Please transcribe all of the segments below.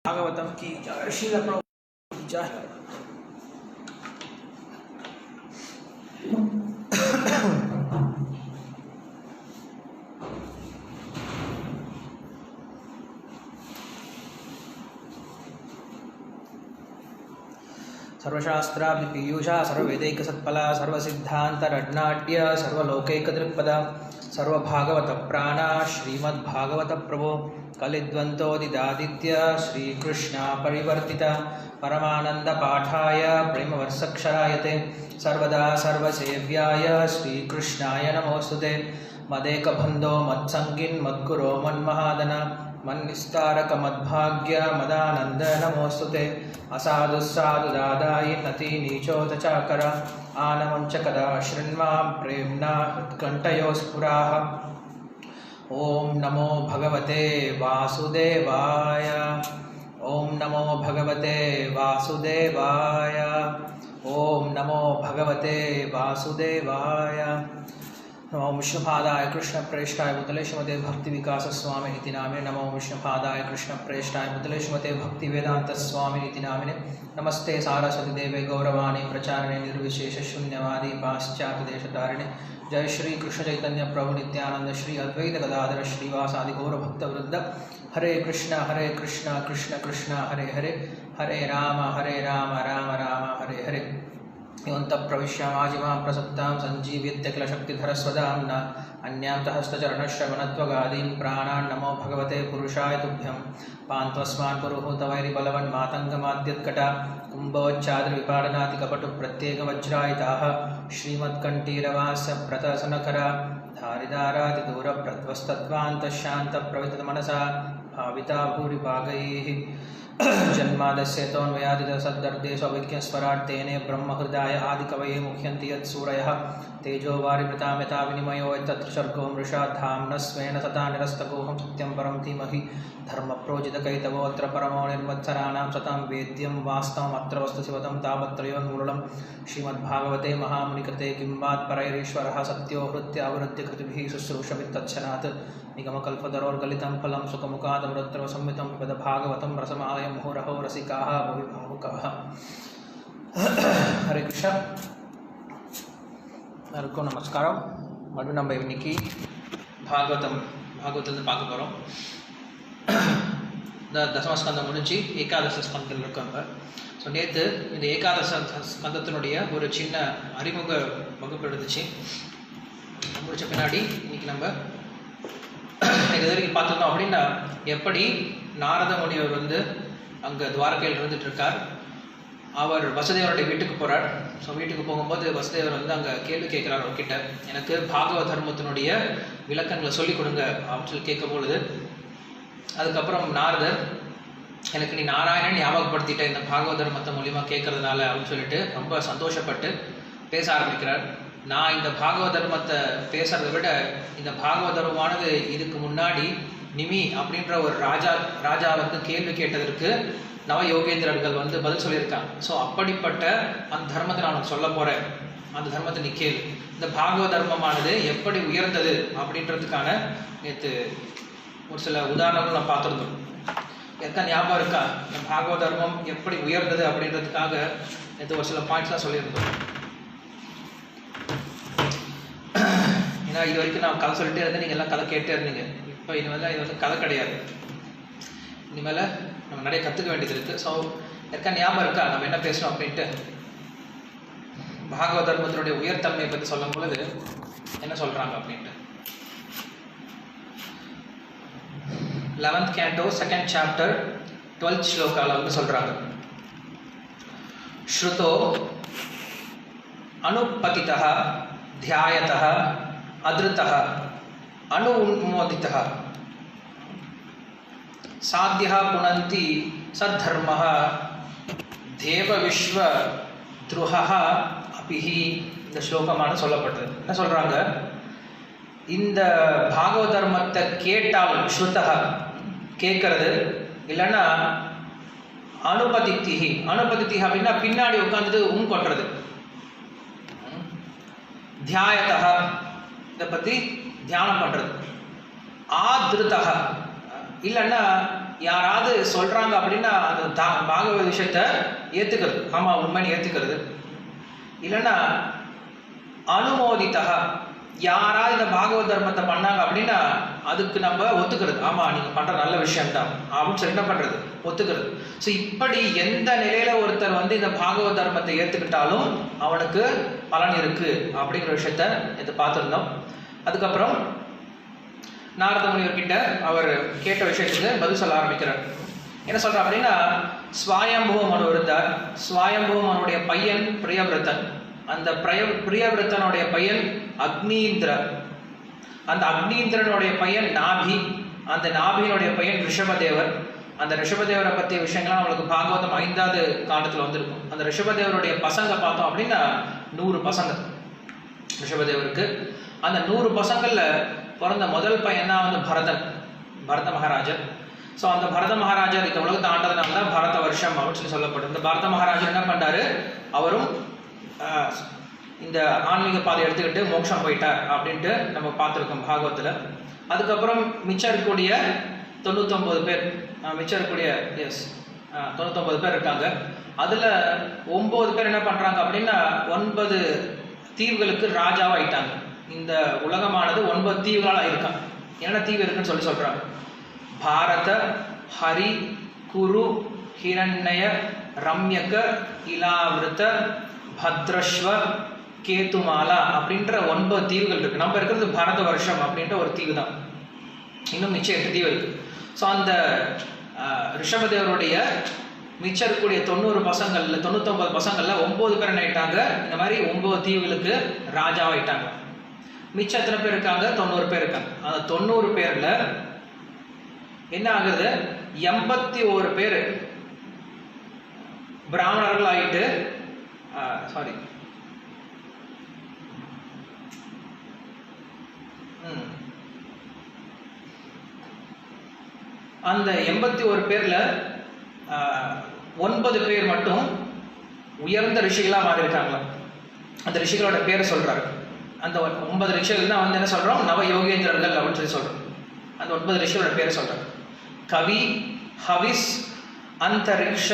भागवतम की जय, श्रील प्रभुपाद की जय। सर्वशास्त्राभिपीयूषा सर्ववेदैकसत्फला सर्वसिद्धान्तरड्नाट्य सर्वलोकैकदृक्पदा सर्वभागवतप्राणा श्रीमद्भागवतप्रभो कलिद्वन्द्वोदिदादित्य श्रीकृष्णा परिवर्तिता परमानन्दपाठाय प्रेमवर्षक्षरायते सर्वदा सर्वसेव्याय श्रीकृष्णाय नमोऽस्तुते। मदेकबन्धो मत्सङ्गिन् मद्गुरो मन्महादन मन्निस्तारकमद्भाग्य मदानन्द नमोऽस्तुते। असाधुस्साधुदादायि नति नीचोत चाकर आनमञ्च कदा शृण्वां प्रेम्णा उत्कण्ठयोस्फुराः। ॐ नमो भगवते वासुदेवाय। ॐ नमो भगवते वासुदेवाय। ॐ नमो भगवते वासुदेवाय। नमो विष्णुपादाय कृष्णप्रेष्ठाय भूतले श्रीमते भक्तिविकास स्वामी इति नामिने। नमो विष्णुपादाय कृष्णप्रेष्ठाय भूतले श्रीमते भक्तिवेदांत स्वामी इति नामिने। नमस्ते सारस्वती देवे गौरवाणी प्रचारिणे निर्विशेष शून्यवादी पाश्चात्यदेशतारिणे। जय श्री कृष्ण चैतन्य प्रभु नित्यानंद श्री अद्वैत गदाधर श्रीवासादि गौर भक्तवृंद। हरे कृष्ण कृष्ण कृष्ण हरे हरे, हरे राम राम राम हरे हरे। योऽन्तः प्रविश्य माजिमां प्रसक्तां सञ्जीव्यत्य किल शक्तिधरस्वदाम्ना अन्यां हस्तचरणश्रवणत्वगादीन् प्राणान् नमो भगवते पुरुषाय तुभ्यं। पान्त्वस्मान् पुरुहूतवैरिबलवन्मातङ्गमाद्यत्कटा कुम्भोच्चाद्रिविपाडनातिकपटुप्रत्येकवज्रायिताः श्रीमत्कण्ठीरवासप्रतसनकरा धारिदारातिदूरप्रध्वस्तत्वान्तशान्तप्रवितमनसा भाविता भूरिभागैः। जन्मादस्य तोन्मयादितसद्दर्देषु अभिज्ञस्वराट् तेने ब्रह्महृदाय आदिकवये मुह्यन्ति यत्सूरयः। तेजो वारिमृतां यथा विनिमयो यत्तत्र सर्गो मृषा धाम्नः स्वेन तथा निरस्तकोऽहं सत्यं परं धीमहि। धर्मप्रोजितकैतवोऽत्र परमो निर्मत्सराणां सतां वेद्यं वास्तवमत्र वस्तुशिवतं तावत्त्रयोन्मूलनं। श्रीमद्भागवते महामुनिकृते किं वात् परैरीश्वरः सत्यो हृत्यावृत्तिकृतिभिः शुश्रूषवित्तच्छनात्। निगमकल्पतरोर्गलितं फलं सुखमुखादमृतत्वसंयुतं पिबत भागवतं रसमालयं मुहुरहो रसिकाः भुवि भावुकाः। हरे कृष्ण, எல்லாருக்கும் நமஸ்காரம். மறுபடியும் நம்ம இன்னைக்கு பாகவதத்தை பார்க்க போகிறோம். இந்த தசமஸ்கந்தம் முடிஞ்சு ஏகாதச ஸ்கந்தத்தில் இருக்காங்க. ஸோ நேற்று இந்த ஏகாதச ஸ்கந்தத்தினுடைய ஒரு சின்ன அறிமுக வகுப்பு இருந்துச்சு. முடிச்ச பின்னாடி இன்னைக்கு நம்ம இது வரைக்கும் பார்த்துருந்தோம் அப்படின்னா எப்படி நாரத முனிவர் வந்து அங்கே துவாரகையில் இருந்துட்டு இருக்கார். அவர் வசுதேவருடைய வீட்டுக்கு போகிறார். ஸோ வீட்டுக்கு போகும்போது வசுதேவர் வந்து அங்கே கேள்வி கேட்குறார் அவர்கிட்ட, எனக்கு பாகவத தர்மத்தினுடைய விளக்கங்களை சொல்லிக் கொடுங்க அப்படின்னு சொல்லி கேட்கும் பொழுது, அதுக்கப்புறம் நாரதர் எனக்கு நீ நாராயணன் ஞாபகப்படுத்திட்ட இந்த பாகவத தர்மத்தை மூலியமாக கேட்கறதுனால அப்படின்னு சொல்லிட்டு ரொம்ப சந்தோஷப்பட்டு பேச ஆரம்பிக்கிறார். நான் இந்த பாகவத தர்மத்தை பேசுறதை விட இந்த பாகவத தர்மமானது இதுக்கு முன்னாடி நிமி அப்படின்ற ஒரு ராஜா வந்து கேள்வி கேட்டதற்கு நவ யோகேந்திரர்கள் வந்து பதில் சொல்லியிருக்காங்க. ஸோ அப்படிப்பட்ட அந்த தர்மத்தை நான் சொல்ல போகிறேன், அந்த தர்மத்தை நீ கேளு. இந்த பாகவத தர்மமானது எப்படி உயர்ந்தது அப்படின்றதுக்கான நேற்று ஒரு சில உதாரணங்கள் நான் பார்த்துருந்தோம். எத்தனை ஞாபகம் இருக்கா? இந்த பாகவத தர்மம் எப்படி உயர்ந்தது அப்படின்றதுக்காக நேற்று ஒரு சில பாயிண்ட்ஸ்லாம் சொல்லியிருந்தோம். ஏன்னா இது வரைக்கும் நான் கதை சொல்லிட்டே இருந்தேன், நீங்கள் எல்லாம் கதை கேட்டே இருந்தீங்க. இப்போ இனிமேல் இது வந்து கதை கிடையாது, இனிமேல் நம்ம நிறைய கற்றுக்க வேண்டியது இருக்குது. ஸோ ஞாபகம் இருக்கா நம்ம என்ன பேசுகிறோம் அப்படின்ட்டு? பாகவத தர்மத்தினுடைய உயர்தன்மையை பற்றி சொல்லும் பொழுது என்ன சொல்கிறாங்க அப்படின்ட்டு 11th canto 2nd chapter 12th ஸ்லோகால வந்து சொல்கிறாங்க, ஸ்ருதோ அனுபதிதः தியாயதः அதிருத்தः அணு உன்மோதிதः சாத்தியா புனந்தி சத்தர்மः தேவ விஸ்வ துருஹः அபிஹி. இந்த ஸ்லோகமான சொல்லப்பட்டது. என்ன சொல்றாங்க? இந்த பாகவத தர்மத்தை கேட்டாலும் ஸ்ருதः கேட்கறது, இல்லைன்னா அனுபதித்திஹி அப்படின்னா பின்னாடி உட்காந்துட்டு கொட்டுறது, தியாயதः இதை பத்தி தியானம் பண்றது, ஆதிருத்தः இல்லைன்னா யாராவது சொல்றாங்க அப்படின்னா அந்த பாகவத விஷயத்தை ஏத்துக்கிறது, ஆமா உண்மைன்னு ஏத்துக்கிறது, இல்லைன்னா அனுமோதித்தக யாராவது இந்த பாகவத தர்மத்தை பண்ணாங்க அப்படின்னா அதுக்கு நம்ம ஒத்துக்கிறது, ஆமா நீங்க பண்ற நல்ல விஷயம்தான் அப்படின்னு சொல்லி என்ன பண்றது, ஒத்துக்கிறது. ஸோ இப்படி எந்த நிலையில ஒருத்தர் வந்து இந்த பாகவத தர்மத்தை ஏத்துக்கிட்டாலும் அவனுக்கு பலன் இருக்கு அப்படிங்கிற விஷயத்த இதை பார்த்துருந்தோம். அதுக்கப்புறம் நாரத முனிவர்கிட்ட அவர் கேட்ட விஷயத்துக்கு பதில் சொல்ல ஆரம்பிக்கிறார். என்ன சொல்றார் அப்படின்னா, ஸ்வயம்புவ மனு இருந்தார். ஸ்வயம்புவ மனுடைய பையன் பிரியவிரதன். அந்த பிரியவிரதனுடைய பையன் அக்னீந்திரன். அந்த அக்னீந்திரனுடைய பையன் நாபி. அந்த நாபியினுடைய பையன் ரிஷபதேவர். அந்த ரிஷபதேவரை பற்றிய விஷயங்கள்லாம் அவங்களுக்கு பாகவதம் 5வது காண்டத்தில் வந்திருக்கும். அந்த ரிஷபதேவருடைய பசங்க பார்த்தோம் அப்படின்னா 100 பசங்க ரிஷபதேவருக்கு. அந்த 100 பசங்கள்ல பிறந்த முதல் பையன் தான் வந்து பரத மகாராஜர். ஸோ அந்த பரத மகாராஜர் இந்த உலகத்தை ஆண்டதுனால தான் பரத வருஷம் அப்படின்னு சொல்லி சொல்லப்படும். இந்த பரத மகாராஜர் என்ன பண்ணாரு, அவரும் இந்த ஆன்மீக பாதை எடுத்துக்கிட்டு மோட்சம் போயிட்டார் அப்படின்ட்டு நம்ம பார்த்துருக்கோம் பாகவத்தில். அதுக்கப்புறம் மிச்சம் இருக்கக்கூடிய 99 பேர், மிச்சம் இருக்கக்கூடிய 99 பேர் இருக்காங்க. அதில் 9 பேர் என்ன பண்ணுறாங்க அப்படின்னா 9 தீவுகளுக்கு ராஜாவாயிட்டாங்க. இந்த உலகமானது 9 தீவுகளாக இருக்காங்க. என்ன தீவு இருக்குன்னு சொல்றாங்க, பாரத, ஹரி, குரு, ஹிரண்ய, ரம்யக, இலாவிருத்த, பத்ரஸ்வ, கேதுமாலா அப்படின்ற 9 தீவுகள் இருக்கு. நம்ம இருக்கிறது பாரத வருஷம் அப்படின்ற ஒரு தீவு தான். இன்னும் மிச்சம் 8 தீவு இருக்கு. ஸோ அந்த ரிஷபதேவருடைய மிச்சம் இருக்கக்கூடிய 99 பசங்கள்ல 9 பேர் என்ன ஆயிட்டாங்க, இந்த மாதிரி 9 தீவுகளுக்கு ராஜாவாயிட்டாங்க. மிச்சம் எத்தனை பேர் இருக்காங்க, 90 பேர் இருக்காங்க. அந்த 90 பேர்ல என்ன ஆகுது, 81 பேர் பிராமணர்கள் ஆயிட்டு, சாரி அந்த 81 பேர்ல 9 பேர் மட்டும் உயர்ந்த ரிஷிகளா மாறி இருக்காங்களா. அந்த ரிஷிகளோட பேரை சொல்றாரு. அந்த 9 ரிஷிகள் தான் வந்து என்ன சொல்றோம், நவ யோகேந்திரர்கள் அப்படின்னு சொல்லி சொல்றோம். அந்த 9 ரிஷிகளோட பேரை சொல்றாரு. கவி, ஹவிஸ், அந்தரிக்ஷ,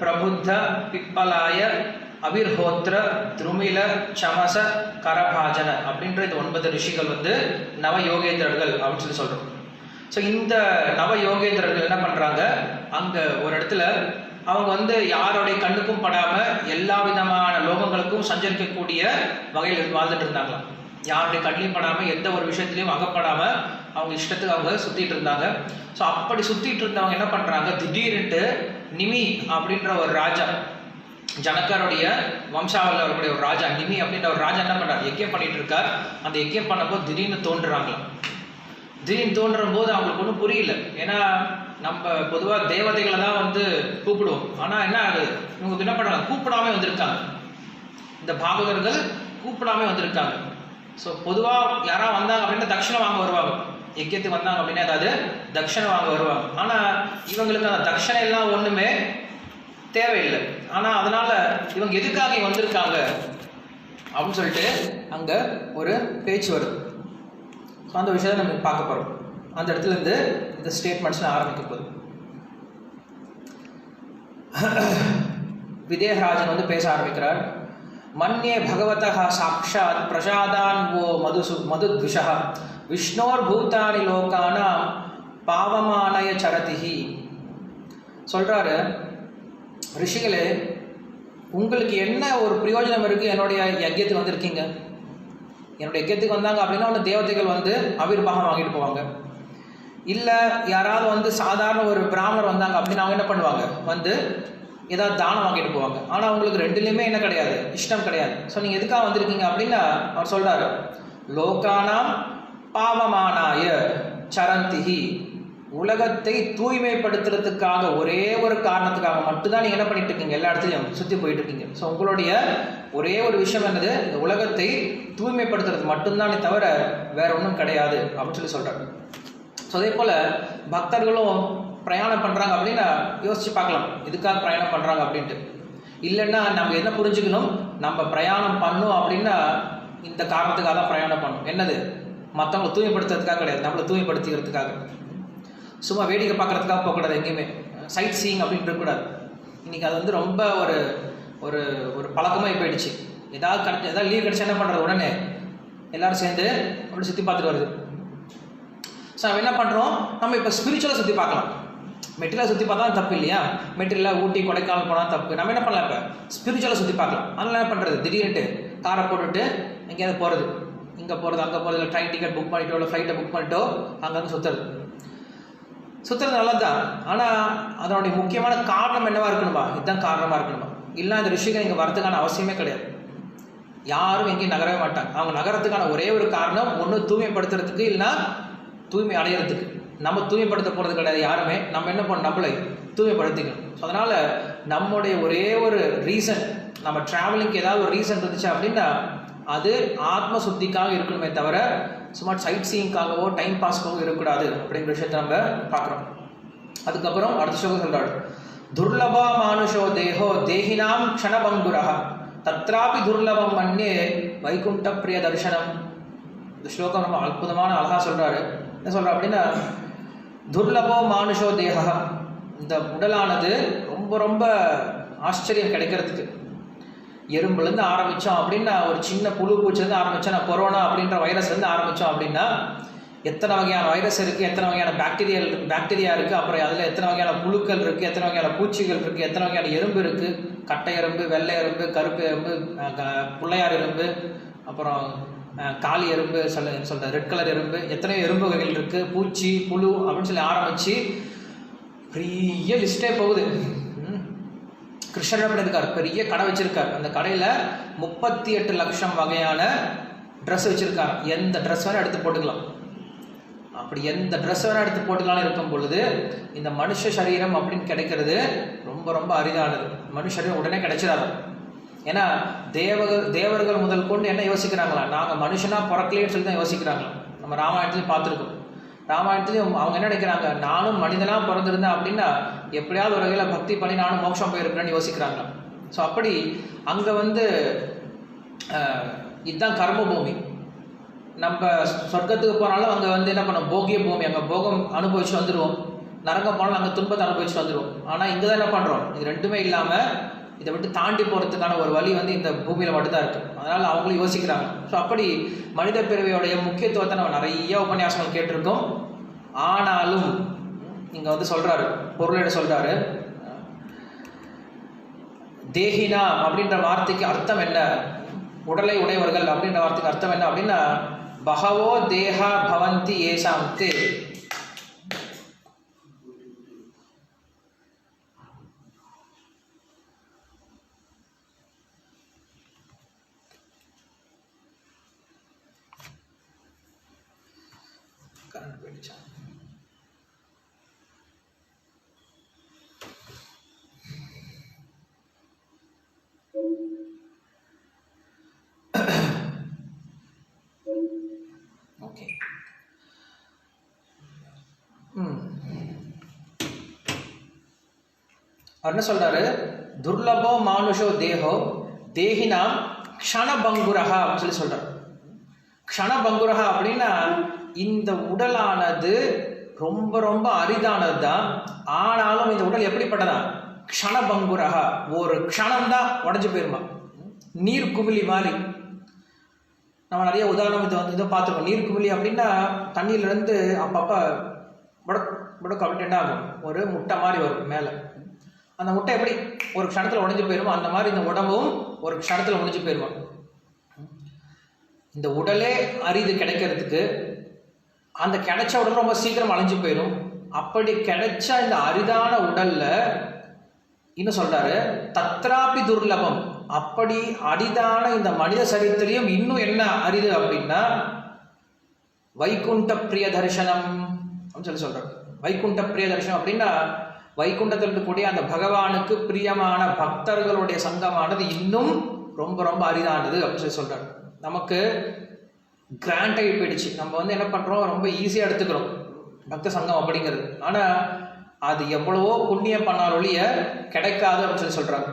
பிரபுத்த, பிப்பலாய, அவிர்ஹோத்ர, துருமில, சமச, கரபாஜன அப்படின்ற இந்த 9 ரிஷிகள் வந்து நவ யோகேந்திரர்கள் அப்படின்னு சொல்லி சொல்றோம். ஸோ இந்த நவ யோகேந்திரர்கள் என்ன பண்றாங்க, அங்கே ஒரு இடத்துல அவங்க வந்து யாருடைய கண்ணுக்கும் படாமல் எல்லா விதமான லோகங்களுக்கும் சஞ்சரிக்கக்கூடிய வகையில் வாழ்ந்துட்டு இருந்தாங்களாம். யாருடைய கண்ணிலையும் படாமல் எந்த ஒரு விஷயத்துலையும் அகப்படாமல் அவங்க இஷ்டத்துக்கு அவங்க சுற்றிட்டு இருந்தாங்க. ஸோ அப்படி சுற்றிட்டு இருந்தவங்க என்ன பண்ணுறாங்க, திடீர்னுட்டு நிமி அப்படின்ற ஒரு ராஜா, ஜனகருடைய வம்சாவில் வரக்கூடிய ஒரு ராஜா நிமி அப்படின்ற ஒரு ராஜா என்ன பண்ணுறாரு, யஜ்யம் பண்ணிட்டு இருக்கார். அந்த யஜ்யம் பண்ணப்போ திடீர்னு தோன்றுறாங்களாம். திடீர்னு தோன்றும் போது அவங்களுக்கு ஒன்றும் புரியல. ஏன்னா நம்ம பொதுவாக தேவதைகளை தான் வந்து கூப்பிடுவோம். ஆனால் என்ன ஆகுது, இவங்க என்ன பண்ணுறாங்க, கூப்பிடாமே வந்திருக்காங்க. இந்த பாகவதர்கள் கூப்பிடாமே வந்திருக்காங்க. ஸோ பொதுவாக யாராவது வந்தாங்க அப்படின்னா தட்சணை வாங்க வருவாங்க. யஜ்யத்துக்கு வந்தாங்க அப்படின்னா ஏதாவது தட்சணை வாங்க வருவாங்க. ஆனால் இவங்களுக்கு அந்த தட்சணை எல்லாம் ஒன்றுமே தேவையில்லை. ஆனால் அதனால இவங்க எதுக்காக வந்திருக்காங்க அப்படின்னு சொல்லிட்டு அங்கே ஒரு பேச்சு வருது. ஸோ அந்த விஷயத்தை நம்ம பார்க்க போகிறோம். அந்த இடத்துல இருந்து இந்த ஸ்டேட்மெண்ட்ஸ்லாம் ஆரம்பிக்க போகுது. விதேகராஜன் வந்து பேச ஆரம்பிக்கிறார். மன்யே பகவதः சாக்ஷாத் பிரசாதான் வோ மதுத்விஷः விஷ்ணோர் பூதானி லோகானாம் பாவமானய சரதிஹி. சொல்றாரு, ரிஷிகளே, உங்களுக்கு என்ன ஒரு பிரயோஜனம் இருக்குது என்னுடைய யஜ்யத்துக்கு வந்திருக்கீங்க? என்னுடைய யஜ்யத்துக்கு வந்தாங்க அப்படின்னா ஒன்று தேவதைகள் வந்து ஆவிர்வாகம் வாங்கிட்டு போவாங்க. இல்லை யாராவது வந்து சாதாரண ஒரு பிராமணர் வந்தாங்க அப்படின்னு அவங்க என்ன பண்ணுவாங்க, வந்து ஏதாவது தானம் வாங்கிட்டு போவாங்க. ஆனால் அவங்களுக்கு ரெண்டுலேயுமே என்ன கிடையாது, இஷ்டம் கிடையாது. ஸோ நீங்கள் எதுக்காக வந்திருக்கீங்க அப்படின்னா அவர் சொல்கிறாரு, லோகானாம் பாவமானாய சரந்திஹி, உலகத்தை தூய்மைப்படுத்துறதுக்காக ஒரே ஒரு காரணத்துக்காக மட்டும்தான் நீங்கள் என்ன பண்ணிட்டு இருக்கீங்க, எல்லா இடத்துலையும் சுற்றி போயிட்டு இருக்கீங்க. ஸோ உங்களுடைய ஒரே ஒரு விஷயம் என்னது, இந்த உலகத்தை தூய்மைப்படுத்துறது மட்டும்தானே தவிர வேற ஒன்றும் கிடையாது அப்படின்னு சொல்லி சொல்கிறாங்க. ஸோ அதே போல் பக்தர்களும் பிரயாணம் பண்ணுறாங்க அப்படின்னா யோசிச்சு பார்க்கலாம், இதுக்காக பிரயாணம் பண்ணுறாங்க அப்படின்ட்டு. இல்லைன்னா நம்ம என்ன புரிஞ்சுக்கணும், நம்ம பிரயாணம் பண்ணோம் அப்படின்னா இந்த காரணத்துக்காக தான் பிரயாணம் பண்ணணும். என்னது, மற்றவங்களை தூய்மைப்படுத்துறதுக்காக கிடையாது, நம்மளை தூய்மைப்படுத்திக்கிறதுக்காக. சும்மா வேடிக்கை பார்க்குறதுக்காக போகக்கூடாது, எங்கேயுமே சைட் சீயிங் அப்படின்னு இருக்கக்கூடாது. இன்றைக்கி அது வந்து ரொம்ப ஒரு ஒரு ஒரு பழக்கமாக போயிடுச்சு. ஏதாவது லீவ் கிடச்சா என்ன பண்ணுறது, உடனே எல்லோரும் சேர்ந்து அப்படி சுற்றி பார்த்துட்டு வருது. ஸோ நம்ம என்ன பண்ணுறோம், நம்ம இப்போ ஸ்பிரிச்சுவலாக சுற்றி பார்க்கலாம். மெட்டீரியலாக சுற்றி பார்த்தா தப்பு இல்லையா, மெட்டீரியலாக ஊட்டி கொடைக்கானல் போனால் தப்பு. நம்ம என்ன பண்ணலாம், இப்போ ஸ்பிரிச்சுவலாக சுற்றி பார்க்கலாம். அதனால் என்ன பண்ணுறது, திடீர்னுட்டு காரை போட்டுட்டு எங்கேயாவது போகிறது, இங்கே போகிறது அங்கே போகிறது, இல்லை ட்ரெயின் டிக்கெட் புக் பண்ணிட்டோ இல்லை ஃப்ளைட்டை புக் பண்ணிட்டோ அங்கங்கே சுற்றுறது நல்லது தான். ஆனால் அதனுடைய முக்கியமான காரணம் என்னவா இருக்கணுமா, இதுதான் காரணமாக இருக்கணுமா. இல்லை இந்த ரிஷிகள் இங்கே வரதுக்கான அவசியமே கிடையாது. யாரும் எங்கேயும் நகரவே மாட்டாங்க. அவங்க நகரத்துக்கான ஒரே ஒரு காரணம், ஒன்று தூய்மைப்படுத்துறதுக்கு, இல்லைன்னா தூய்மை அடையிறதுக்கு. நம்ம தூய்மைப்படுத்த போகிறது கிடையாது யாருமே. நம்ம என்ன பண்ணணும், நம்மளை தூய்மைப்படுத்திக்கணும். ஸோ அதனால் நம்முடைய ஒரே ஒரு ரீசன், நம்ம ட்ராவலிங்க்கு ஏதாவது ஒரு ரீசன் இருந்துச்சு அப்படின்னா அது ஆத்ம சுத்திக்காக இருக்கணுமே தவிர சும்மா சைட் சீயிங்காகவோ டைம் பாஸ்க்காகவோ இருக்கக்கூடாது அப்படிங்கிற விஷயத்தை நம்ம பார்க்குறோம். அதுக்கப்புறம் அடுத்த ஸ்லோகம் சொல்கிறாள், துர்லபா மானுஷோ தேஹோ தேஹினாம் க்ஷணபங்குரஹ தத்ராபி துர்லபம் மன்யே வைகுண்ட பிரிய தர்சனம். இந்த ஸ்லோகம் ரொம்ப அற்புதமான அழகாக சொல்கிறாரு. என்ன சொல்கிறார் அப்படின்னா, துர்லபோ மானுஷோ தேஹா, இந்த உடலானது ரொம்ப ரொம்ப ஆச்சரியம் கிடைக்கிறதுக்கு. எறும்புலேருந்து ஆரம்பித்தோம் அப்படின்னா, ஒரு சின்ன புழு பூச்சிலேருந்து ஆரம்பித்தோம், நான் கொரோனா அப்படின்ற வைரஸ்லேருந்து ஆரம்பித்தோம் அப்படின்னா எத்தனை வகையான வைரஸ் இருக்குது, எத்தனை வகையான பாக்டீரியா இருக்குது, அப்புறம் அதில் எத்தனை வகையான புழுக்கள் இருக்குது, எத்தனை வகையான பூச்சிகள் இருக்குது, எத்தனை வகையான எறும்பு இருக்குது, கட்டை எறும்பு, வெள்ளை எறும்பு, கருப்பு எறும்பு, பிள்ளையார் எறும்பு, அப்புறம் காளி எறும்பு சொல்கிற ரெட் கலர் எறும்பு, எத்தனையோ எறும்பு வகைகள் இருக்குது, பூச்சி புழு அப்படின்னு சொல்லி ஆரம்பித்து பெரிய லிஸ்ட்டே போகுது. கிருஷ்ணர் எப்படி இருக்கார், பெரிய கடை வச்சுருக்கார். அந்த கடையில் 38 லட்சம் வகையான ட்ரெஸ் வச்சுருக்கார். எந்த ட்ரெஸ் வேணால் எடுத்து போட்டுக்கலாம். அப்படி எந்த ட்ரெஸ் வேணால் எடுத்து போட்டுக்கலாம்னு இருக்கும் பொழுது இந்த மனுஷ சரீரம் அப்படின்னு கிடைக்கிறது ரொம்ப ரொம்ப அரிதானது. மனுஷ சரீரம் உடனே கிடைச்சிடாது. ஏன்னா தேவர்கள் முதல் கொண்டு என்ன யோசிக்கிறாங்களா, நாங்கள் மனுஷனாக பிறக்கலேன்னு சொல்லி தான் யோசிக்கிறாங்களா. நம்ம ராமாயணத்துலையும் பார்த்துருக்கோம். ராமாயணத்துலையும் அவங்க என்ன நினைக்கிறாங்க, நானும் மனிதனாக பிறந்திருந்தேன் அப்படின்னா எப்படியாவது ஒரு வகையில் பக்தி பண்ணி நானும் மோட்சம் போயிருக்கிறேன்னு யோசிக்கிறாங்களா. ஸோ அப்படி அங்கே வந்து இதுதான் கர்ம பூமி. நம்ம சொர்க்கத்துக்கு போனாலும் அங்கே வந்து என்ன பண்ணோம், போகிய பூமி, அங்கே போகம் அனுபவிச்சு வந்துடுவோம். நரகம் போனாலும் அங்கே துன்பத்தை அனுபவிச்சு வந்துடுவோம். ஆனால் இங்கே தான் என்ன பண்ணுறோம், இது ரெண்டுமே இல்லாமல் இதை விட்டு தாண்டி போகிறதுக்கான ஒரு வழி வந்து இந்த பூமியில் மட்டும்தான் இருக்குது. அதனால் அவங்களும் யோசிக்கிறாங்க. ஸோ அப்படி மனித பிறவியோடைய முக்கியத்துவத்தை நம்ம நிறைய உபன்யாசங்கள் கேட்டிருக்கோம். ஆனாலும் இங்கே வந்து சொல்கிறாரு, பொருளை சொல்கிறாரு. தேகினா அப்படின்ற வார்த்தைக்கு அர்த்தம் என்ன, உடலை உடையவர்கள் அப்படின்ற வார்த்தைக்கு அர்த்தம் என்ன அப்படின்னா, பகவோ தேகா பவந்தி ஏசாம் தே. ஓகே, என்ன சொல்றாரு, துர்லபோ மானுஷோ தேகோ தேகினாம் க்ஷணபங்குரஹா அப்படின்னு சொல்லி சொல்றாரு. க்ஷணபங்குரஹா அப்படின்னா இந்த உடலானது ரொம்ப ரொம்ப அரிதானது தான். ஆனாலும் இந்த உடல் எப்படிப்பட்டதா, க்ஷணபங்குரஹா, ஒரு க்ஷணம் தான் உடஞ்சி போயிருமா. நீர் குமிழி மாதிரி. நம்ம நிறைய உதாரணம் இதை பார்த்துருக்கோம். நீர் குமிழி அப்படின்னா தண்ணியிலேருந்து அப்பப்போ புடக்கு அப்படி என்ன ஆகும், ஒரு முட்டை மாதிரி வரும் மேலே. அந்த முட்டை எப்படி ஒரு க்ஷணத்தில் உடஞ்சி போயிருமோ அந்த மாதிரி இந்த உடம்பும் ஒரு க்ஷணத்தில் உடஞ்சி போயிருமா. இந்த உடலே அரிது கிடைக்கிறதுக்கு, அந்த கிடைச்ச உடல் ரொம்ப சீக்கிரம் அழிஞ்சு போயிடும். அப்படி கிடைச்ச இந்த அரிதான உடல்ல இன்னும் சொல்றாரு, தத்ராபி துர்லபம், அப்படி அரிதான இந்த மனித சரீரத்திலையும் இன்னும் என்ன அரிது அப்படின்னா, வைகுண்ட பிரிய தரிசனம் அப்படின்னு சொல்லி சொல்றாரு. வைகுண்ட பிரிய தரிசனம் அப்படின்னா வைகுண்டத்தில் இருக்கக்கூடிய அந்த பகவானுக்கு பிரியமான பக்தர்களுடைய சங்கமானது இன்னும் ரொம்ப ரொம்ப அரிதானது அப்படின்னு சொல்லி சொல்றாரு. நமக்கு கிராண்ட் ஆகி போயிடுச்சு. நம்ம வந்து என்ன பண்றோம், ரொம்ப ஈஸியாக எடுத்துக்கிறோம் பக்த சங்கம் அப்படிங்கிறது. ஆனால் அது எவ்வளவோ புண்ணியம் பண்ணால் ஒழிய கிடைக்காது அப்படின்னு சொல்லி சொல்றாங்க.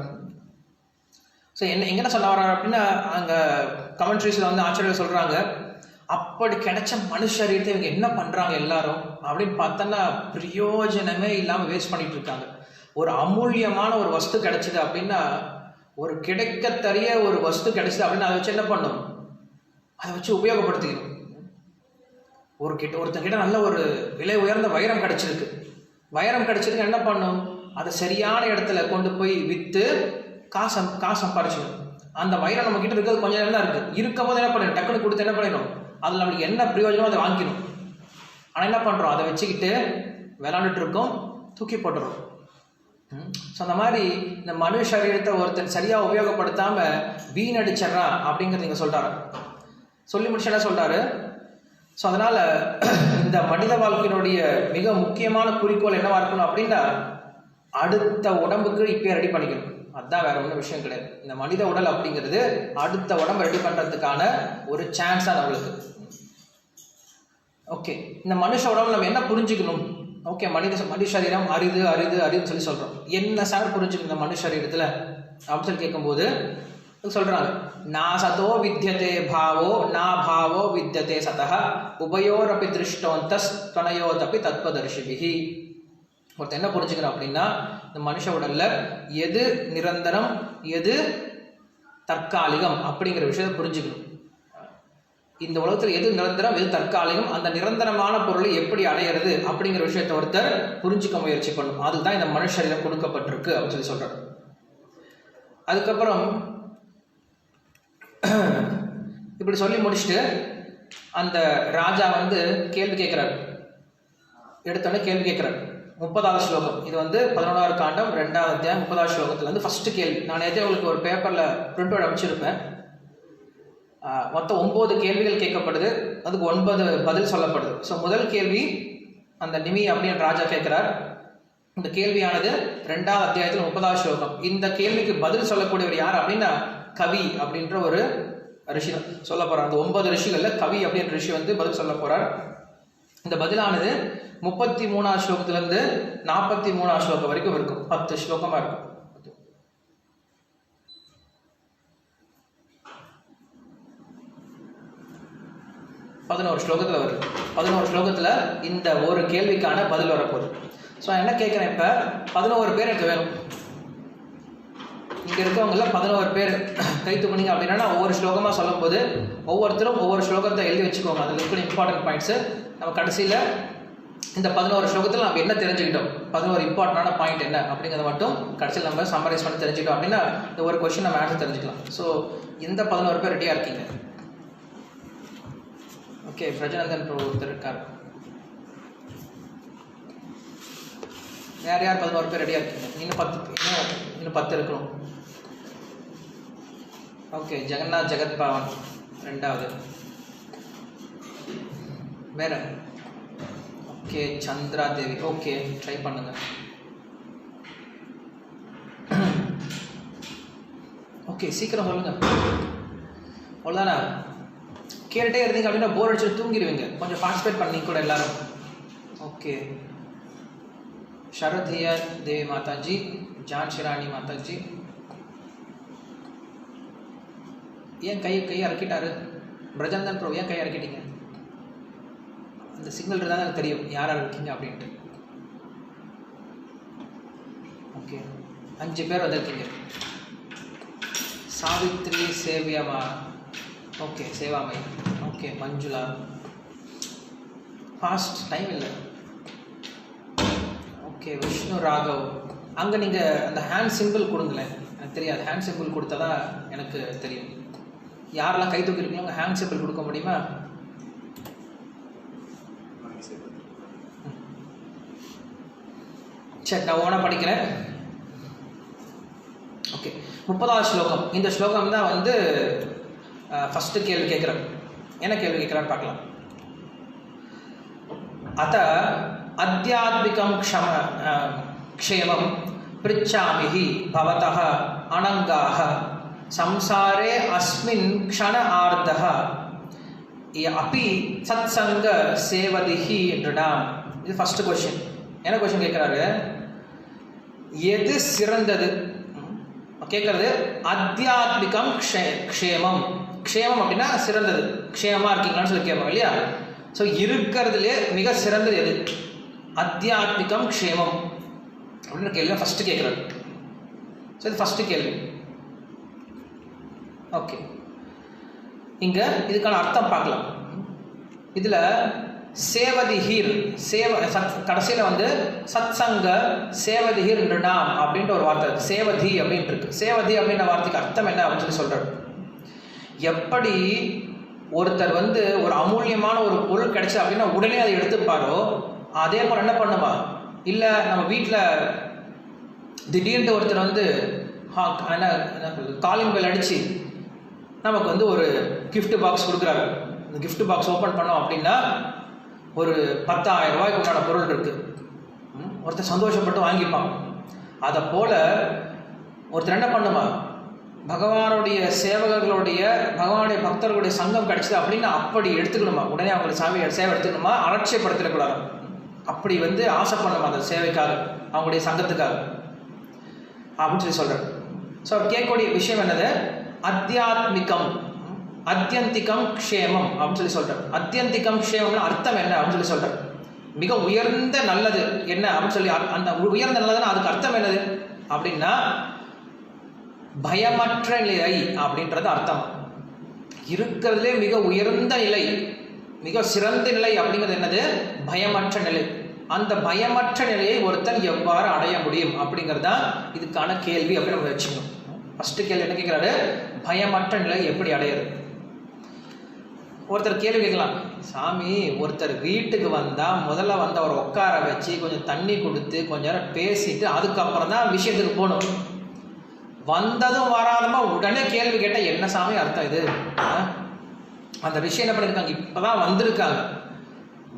ஸோ என்ன சொல்ல வர்றாரு அப்படின்னா, அங்கே கமெண்ட்ரிஸில் வந்து ஆச்சரியம் சொல்றாங்க, அப்படி கிடைச்ச மனுஷரீரத்தை இவங்க என்ன பண்றாங்க எல்லாரும் அப்படின்னு பார்த்தோன்னா பிரயோஜனமே இல்லாமல் வேஸ்ட் பண்ணிட்டு இருக்காங்க. ஒரு அமூல்யமான ஒரு வஸ்து கிடைச்சிது அப்படின்னா, ஒரு கிடைக்கத்தறிய ஒரு வஸ்து கிடைச்சிது அப்படின்னா அதை வச்சு என்ன பண்ணும், அதை வச்சு உபயோகப்படுத்திக்கணும். ஒருத்தங்கிட்ட நல்ல ஒரு விலை உயர்ந்த வைரம் கிடைச்சிருக்கு, வைரம் கிடைச்சிருக்கு என்ன பண்ணும், அதை சரியான இடத்துல கொண்டு போய் விற்று காசு சம்பாரிச்சிடும். அந்த வைரம் நம்ம கிட்ட இருக்கிறது கொஞ்சம் நேரம் தான் இருக்குது, இருக்கும் போது என்ன பண்ணணும், டக்குனு கொடுத்து என்ன பண்ணிடணும், அதில் நம்மளுக்கு என்ன பிரயோஜனமோ அதை வாங்கிக்கணும். ஆனால் என்ன பண்ணுறோம், அதை வச்சுக்கிட்டு விளாண்டுட்டு இருக்கோம், தூக்கி போட்டுறோம். ஸோ அந்த மாதிரி இந்த மனுஷ சரீரத்தை ஒருத்தர் சரியாக உபயோகப்படுத்தாமல் வீணடிச்சிட்றான் அப்படிங்கிறது இங்கே சொல்கிறாரு. சொல்லி முடிச்சு என்ன சொல்கிறாரு, ஸோ அதனால் இந்த மனித வாழ்க்கையினுடைய மிக முக்கியமான குறிக்கோள் என்னவா இருக்கணும் அப்படின்னா, அடுத்த உடம்புக்கு இப்போ ரெடி பண்ணிக்கணும். அதுதான், வேற ஒன்றும் விஷயம் கிடையாது. இந்த மனித உடல் அப்படிங்கிறது அடுத்த உடம்பு ரெடி பண்ணுறதுக்கான ஒரு சான்ஸ் தான் நம்மளுக்கு. ஓகே, இந்த மனுஷ உடம்பு நம்ம என்ன புரிஞ்சுக்கணும், ஓகே மனித சரீரம் அரிது அரிது அரிதுன்னு சொல்லி சொல்கிறோம். என்ன சார் புரிஞ்சுக்கணும் இந்த மனுஷ சரீரத்தில் அப்படின்னு சொல்லி கேட்கும்போது சொல்கிறாங்க, நான் சதோ வித்தியதே பாவோ நா பாவோ வித்தியதே சதஹ உபயோரப்பி திருஷ்டோந்தஸ்வனயோதப்பி தத்வதர்ஷிபிஹி. ஒருத்தர் என்ன புரிஞ்சுக்கணும் அப்படின்னா, இந்த மனுஷ உடல்ல எது நிரந்தரம் எது தற்காலிகம் அப்படிங்கிற விஷயத்தை புரிஞ்சுக்கணும். இந்த உலகத்தில் எது நிரந்தரம் எது தற்காலிகம், அந்த நிரந்தரமான பொருளை எப்படி அடையிறது அப்படிங்கிற விஷயத்தை ஒருத்தர் புரிஞ்சுக்க முயற்சி பண்ணும். அதுதான் இந்த மனுஷ சரீரம் கொடுக்கப்பட்டிருக்கு அப்படின்னு சொல்லி சொல்றாரு. அதுக்கப்புறம் இப்படி சொல்லி முடிச்சுட்டு அந்த ராஜா வந்து கேள்வி கேட்கிறார். எடுத்தோடனே கேள்வி கேட்கிறார். 30வது ஸ்லோகம், இது வந்து 11வது காண்டம் 2வது அத்தியாயம் 30வது ஸ்லோகத்துல வந்து ஃபர்ஸ்ட் கேள்வி. நான் நேற்றே உங்களுக்கு ஒரு பேப்பர்ல பிரிண்ட் அவுட் அனுப்பிச்சிருப்பேன். மொத்தம் 9 கேள்விகள் கேட்கப்படுது, அதுக்கு 9 பதில் சொல்லப்படுது. ஸோ முதல் கேள்வி அந்த நிமி அப்படின்னு ராஜா கேட்கிறார். இந்த கேள்வியானது 2வது அத்தியாயத்தில் 30வது ஸ்லோகம். இந்த கேள்விக்கு பதில் சொல்லக்கூடியவர் யார் அப்படின்னா கவி அப்படின்ற ஒரு ரிஷி சொல்ல போறார். அந்த 9 ரிஷிகள்ல கவி அப்படின்ற ரிஷி வந்து பதில் சொல்ல போறார். இந்த பதிலானது 33வது ஸ்லோகத்திலிருந்து 43வது ஸ்லோகம் வரைக்கும் இருக்கும். 10 ஸ்லோகமா இருக்கும். 11 ஸ்லோகத்துல வருது. 11 ஸ்லோகத்துல இந்த ஒரு கேள்விக்கான பதில் வரப்போகுது. ஸோ என்ன கேட்குறேன், இப்போ 11 பேர் எனக்கு வேணும். இங்கே இருக்கவங்கள 11 பேர் கை தூக்குனீங்க அப்படின்னா ஒவ்வொரு ஸ்லோகமாக சொல்லும் போது ஒவ்வொருத்தரும் ஒவ்வொரு ஸ்லோகத்தை எழுதி வச்சுக்கோங்க. அதில் இருக்கிற இம்பார்ட்டன்ட் பாயிண்ட்ஸு நம்ம கடைசியில் இந்த 11 ஸ்லோகத்தில் நம்ம என்ன தெரிஞ்சுக்கிட்டோம், 11 இம்பார்ட்டண்டான பாயிண்ட் என்ன அப்படிங்கிறத மட்டும் கடைசியில் நம்ம சம்மரைஸ் பண்ணி தெரிஞ்சுக்கிட்டோம் அப்படின்னா இந்த ஒரு கொஸ்டின் நம்ம ஆன்சர் தெரிஞ்சுக்கலாம். ஸோ இந்த 11 பேர் ரெடியாக இருக்கீங்க? ஓகே, பிரஜனந்தன் ஒருத்தர் இருக்கார். யார் யார் 11 பேர் ரெடியாக இருக்கீங்க? இன்னும் 10 இருக்கணும். ஓகே, ஜெகநாத் ஜெகத் பாவன் 2வது. வேற? ஓகே, சந்திரா தேவி. ஓகே, ட்ரை பண்ணுங்க. ஓகே, சீக்கிரம் சொல்லுங்க. அவ்வளோதானே? கேட்டுட்டே இருந்தீங்க அப்படின்னா போர் அடிச்சுட்டு தூங்கிடுவீங்க. கொஞ்சம் பார்ட்டிசிபேட் பண்ணி கூட எல்லாரும். ஓகே, शरदिया देवी माता जी, जानशी रानी माता जी. ஏன் கை அறக்கிட்டாரு பிரஜந்தன் ப்ரோ? ஏன் கை அறக்கிட்டீங்க? அந்த சிக்னல் இருந்தால் எனக்கு தெரியும் யார் இருக்கீங்க அப்படின்ட்டு. ஓகே, 5 பேர் வந்திருக்கீங்க. சாவித்ரி, சேவியமா, ஓகே, சேவாமை, ஓகே, மஞ்சுளா. ஃபாஸ்ட், டைம் இல்லை. ஓகே, விஷ்ணு ராகவ். அங்கே நீங்கள் அந்த ஹேண்ட் சிம்பிள் கொடுங்களேன், எனக்கு தெரியாது. ஹேண்ட் சிம்பிள் கொடுத்தா தான் எனக்கு தெரியும். யாரெல்லாம் கை தூக்கிருக்கீங்களோ உங்கள் ஹேண்ட் சிம்பிள் கொடுக்க முடியுமா? சரி, நான் ஓனா படிக்கிறேன். ஓகே, 30வது ஸ்லோகம். இந்த ஸ்லோகம் தான் வந்து ஃபஸ்ட்டு கேள்வி கேட்குறேன். என்ன கேள்வி கேட்குறான்னு பார்க்கலாம். அத அத்தியாத்மிகம் க்ஷேமம் பிரிச்சாமிஹி பவதः அனங்காः சம்சாரே அஸ்மின் க்ஷண ஆர்த்தः அப்பி சத்சங்க சேவதிஹி நிருணாம். இது ஃபர்ஸ்ட் கொஸ்டின். என்ன கொஸ்டின் கேட்குறாரு? எது சிறந்தது கேட்குறது? அத்தியாத்மிகம் க்ஷேமம். க்ஷேமம் அப்படின்னா சிறந்தது. க்ஷேமமாக இருக்கீங்களான்னு சொல்லி கேட்போம் இல்லையா? ஸோ இருக்கிறதுலே மிக சிறந்தது எது? அத்தியாத்மிகம் க்ஷேமம் அப்படின்னு கேள்வி ஃபஸ்ட்டு கேட்குறாரு. ஸோ இது ஃபஸ்ட்டு கேள்வி. ஓகே, இங்கே இதுக்கான அர்த்தம் பார்க்கலாம். இதில் சேவதிஹீர் கடைசியில் வந்து சத்சங்க சேவதிஹீர் நிருணாம் அப்படின்ற ஒரு வார்த்தை இருக்கு. சேவதி அப்படின்ட்டு இருக்கு. சேவதி அப்படின்ற வார்த்தைக்கு அர்த்தம் என்ன அப்படின்னு சொல்லி சொல்கிறார். எப்படி ஒருத்தர் வந்து ஒரு அமூல்யமான ஒரு பொருள் கிடைச்சு அப்படின்னா உடனே அதை எடுத்துப்பாரோ, அதே போல் என்ன பண்ணுவா? இல்லை நம்ம வீட்டில் திடீர்னு ஒருத்தர் வந்து என்ன காலிங் பெல் அடித்து நமக்கு வந்து ஒரு கிஃப்ட் பாக்ஸ் கொடுக்குறாரு. இந்த கிஃப்ட் பாக்ஸ் ஓப்பன் பண்ணோம் அப்படின்னா ஒரு 10,000 ரூபாய்க்கு உண்டான பொருள் இருக்குது. ஒருத்தர் சந்தோஷப்பட்டு வாங்கிப்பான். அதை போல் ஒருத்தர் என்ன பண்ணுவான்? பகவானுடைய சேவகர்களுடைய பகவானுடைய பக்தர்களுடைய சங்கம் கிடைச்சது அப்படின்னா அப்படி எடுத்துக்கணுமா? உடனே அவங்களுக்கு சேவை எடுத்துக்கணுமா? அலட்சியப்படுத்திடக்கூடாது. அப்படி வந்து ஆசைப்படணுமா அந்த சேவைக்காக, அவங்களுடைய சங்கத்துக்காக அப்படின்னு சொல்லி சொல்கிறார். ஸோ கேட்கக்கூடிய விஷயம் என்னது? அத்தியாத்மிகம் அத்தியந்திகம் க்ஷேமம் அப்படின்னு சொல்லி சொல்கிறார். அத்தியந்திகம் க்ஷேமம்னு அர்த்தம் என்ன அப்படின்னு சொல்லி சொல்கிறார். மிக உயர்ந்த நல்லது என்ன அப்படின்னு சொல்லி அந்த உயர்ந்த நல்லதுன்னா அதுக்கு அர்த்தம் என்னது அப்படின்னா பயமற்ற நிலை அப்படின்றது அர்த்தம். இருக்கிறதுலே மிக உயர்ந்த நிலை, மிக சிறந்த நிலை அப்படிங்கிறது என்னது? பயமற்ற நிலை. அந்த பயமற்ற நிலையை ஒருத்தன் எவ்வாறு அடைய முடியும் அப்படிங்கிறது தான் இதுக்கான கேள்வி அப்படின்னு நம்ம வச்சுக்கணும். ஃபர்ஸ்ட் கேள்வி என்ன கேட்குறாரு? பயமற்ற நிலை எப்படி அடையிறது? ஒருத்தர் கேள்வி கேட்கலாம், சாமி ஒருத்தர் வீட்டுக்கு வந்தால் முதல்ல வந்து அவர் உட்கார வச்சு கொஞ்சம் தண்ணி கொடுத்து கொஞ்ச நேரம் பேசிட்டு அதுக்கப்புறம் தான் விஷயத்துக்கு போகணும். வந்ததும் வராதமா உடனே கேள்வி கேட்டால் என்ன சாமி அர்த்தம் இது? அந்த விஷயம் என்ன பண்ணியிருக்காங்க? இப்போதான் வந்திருக்காங்க,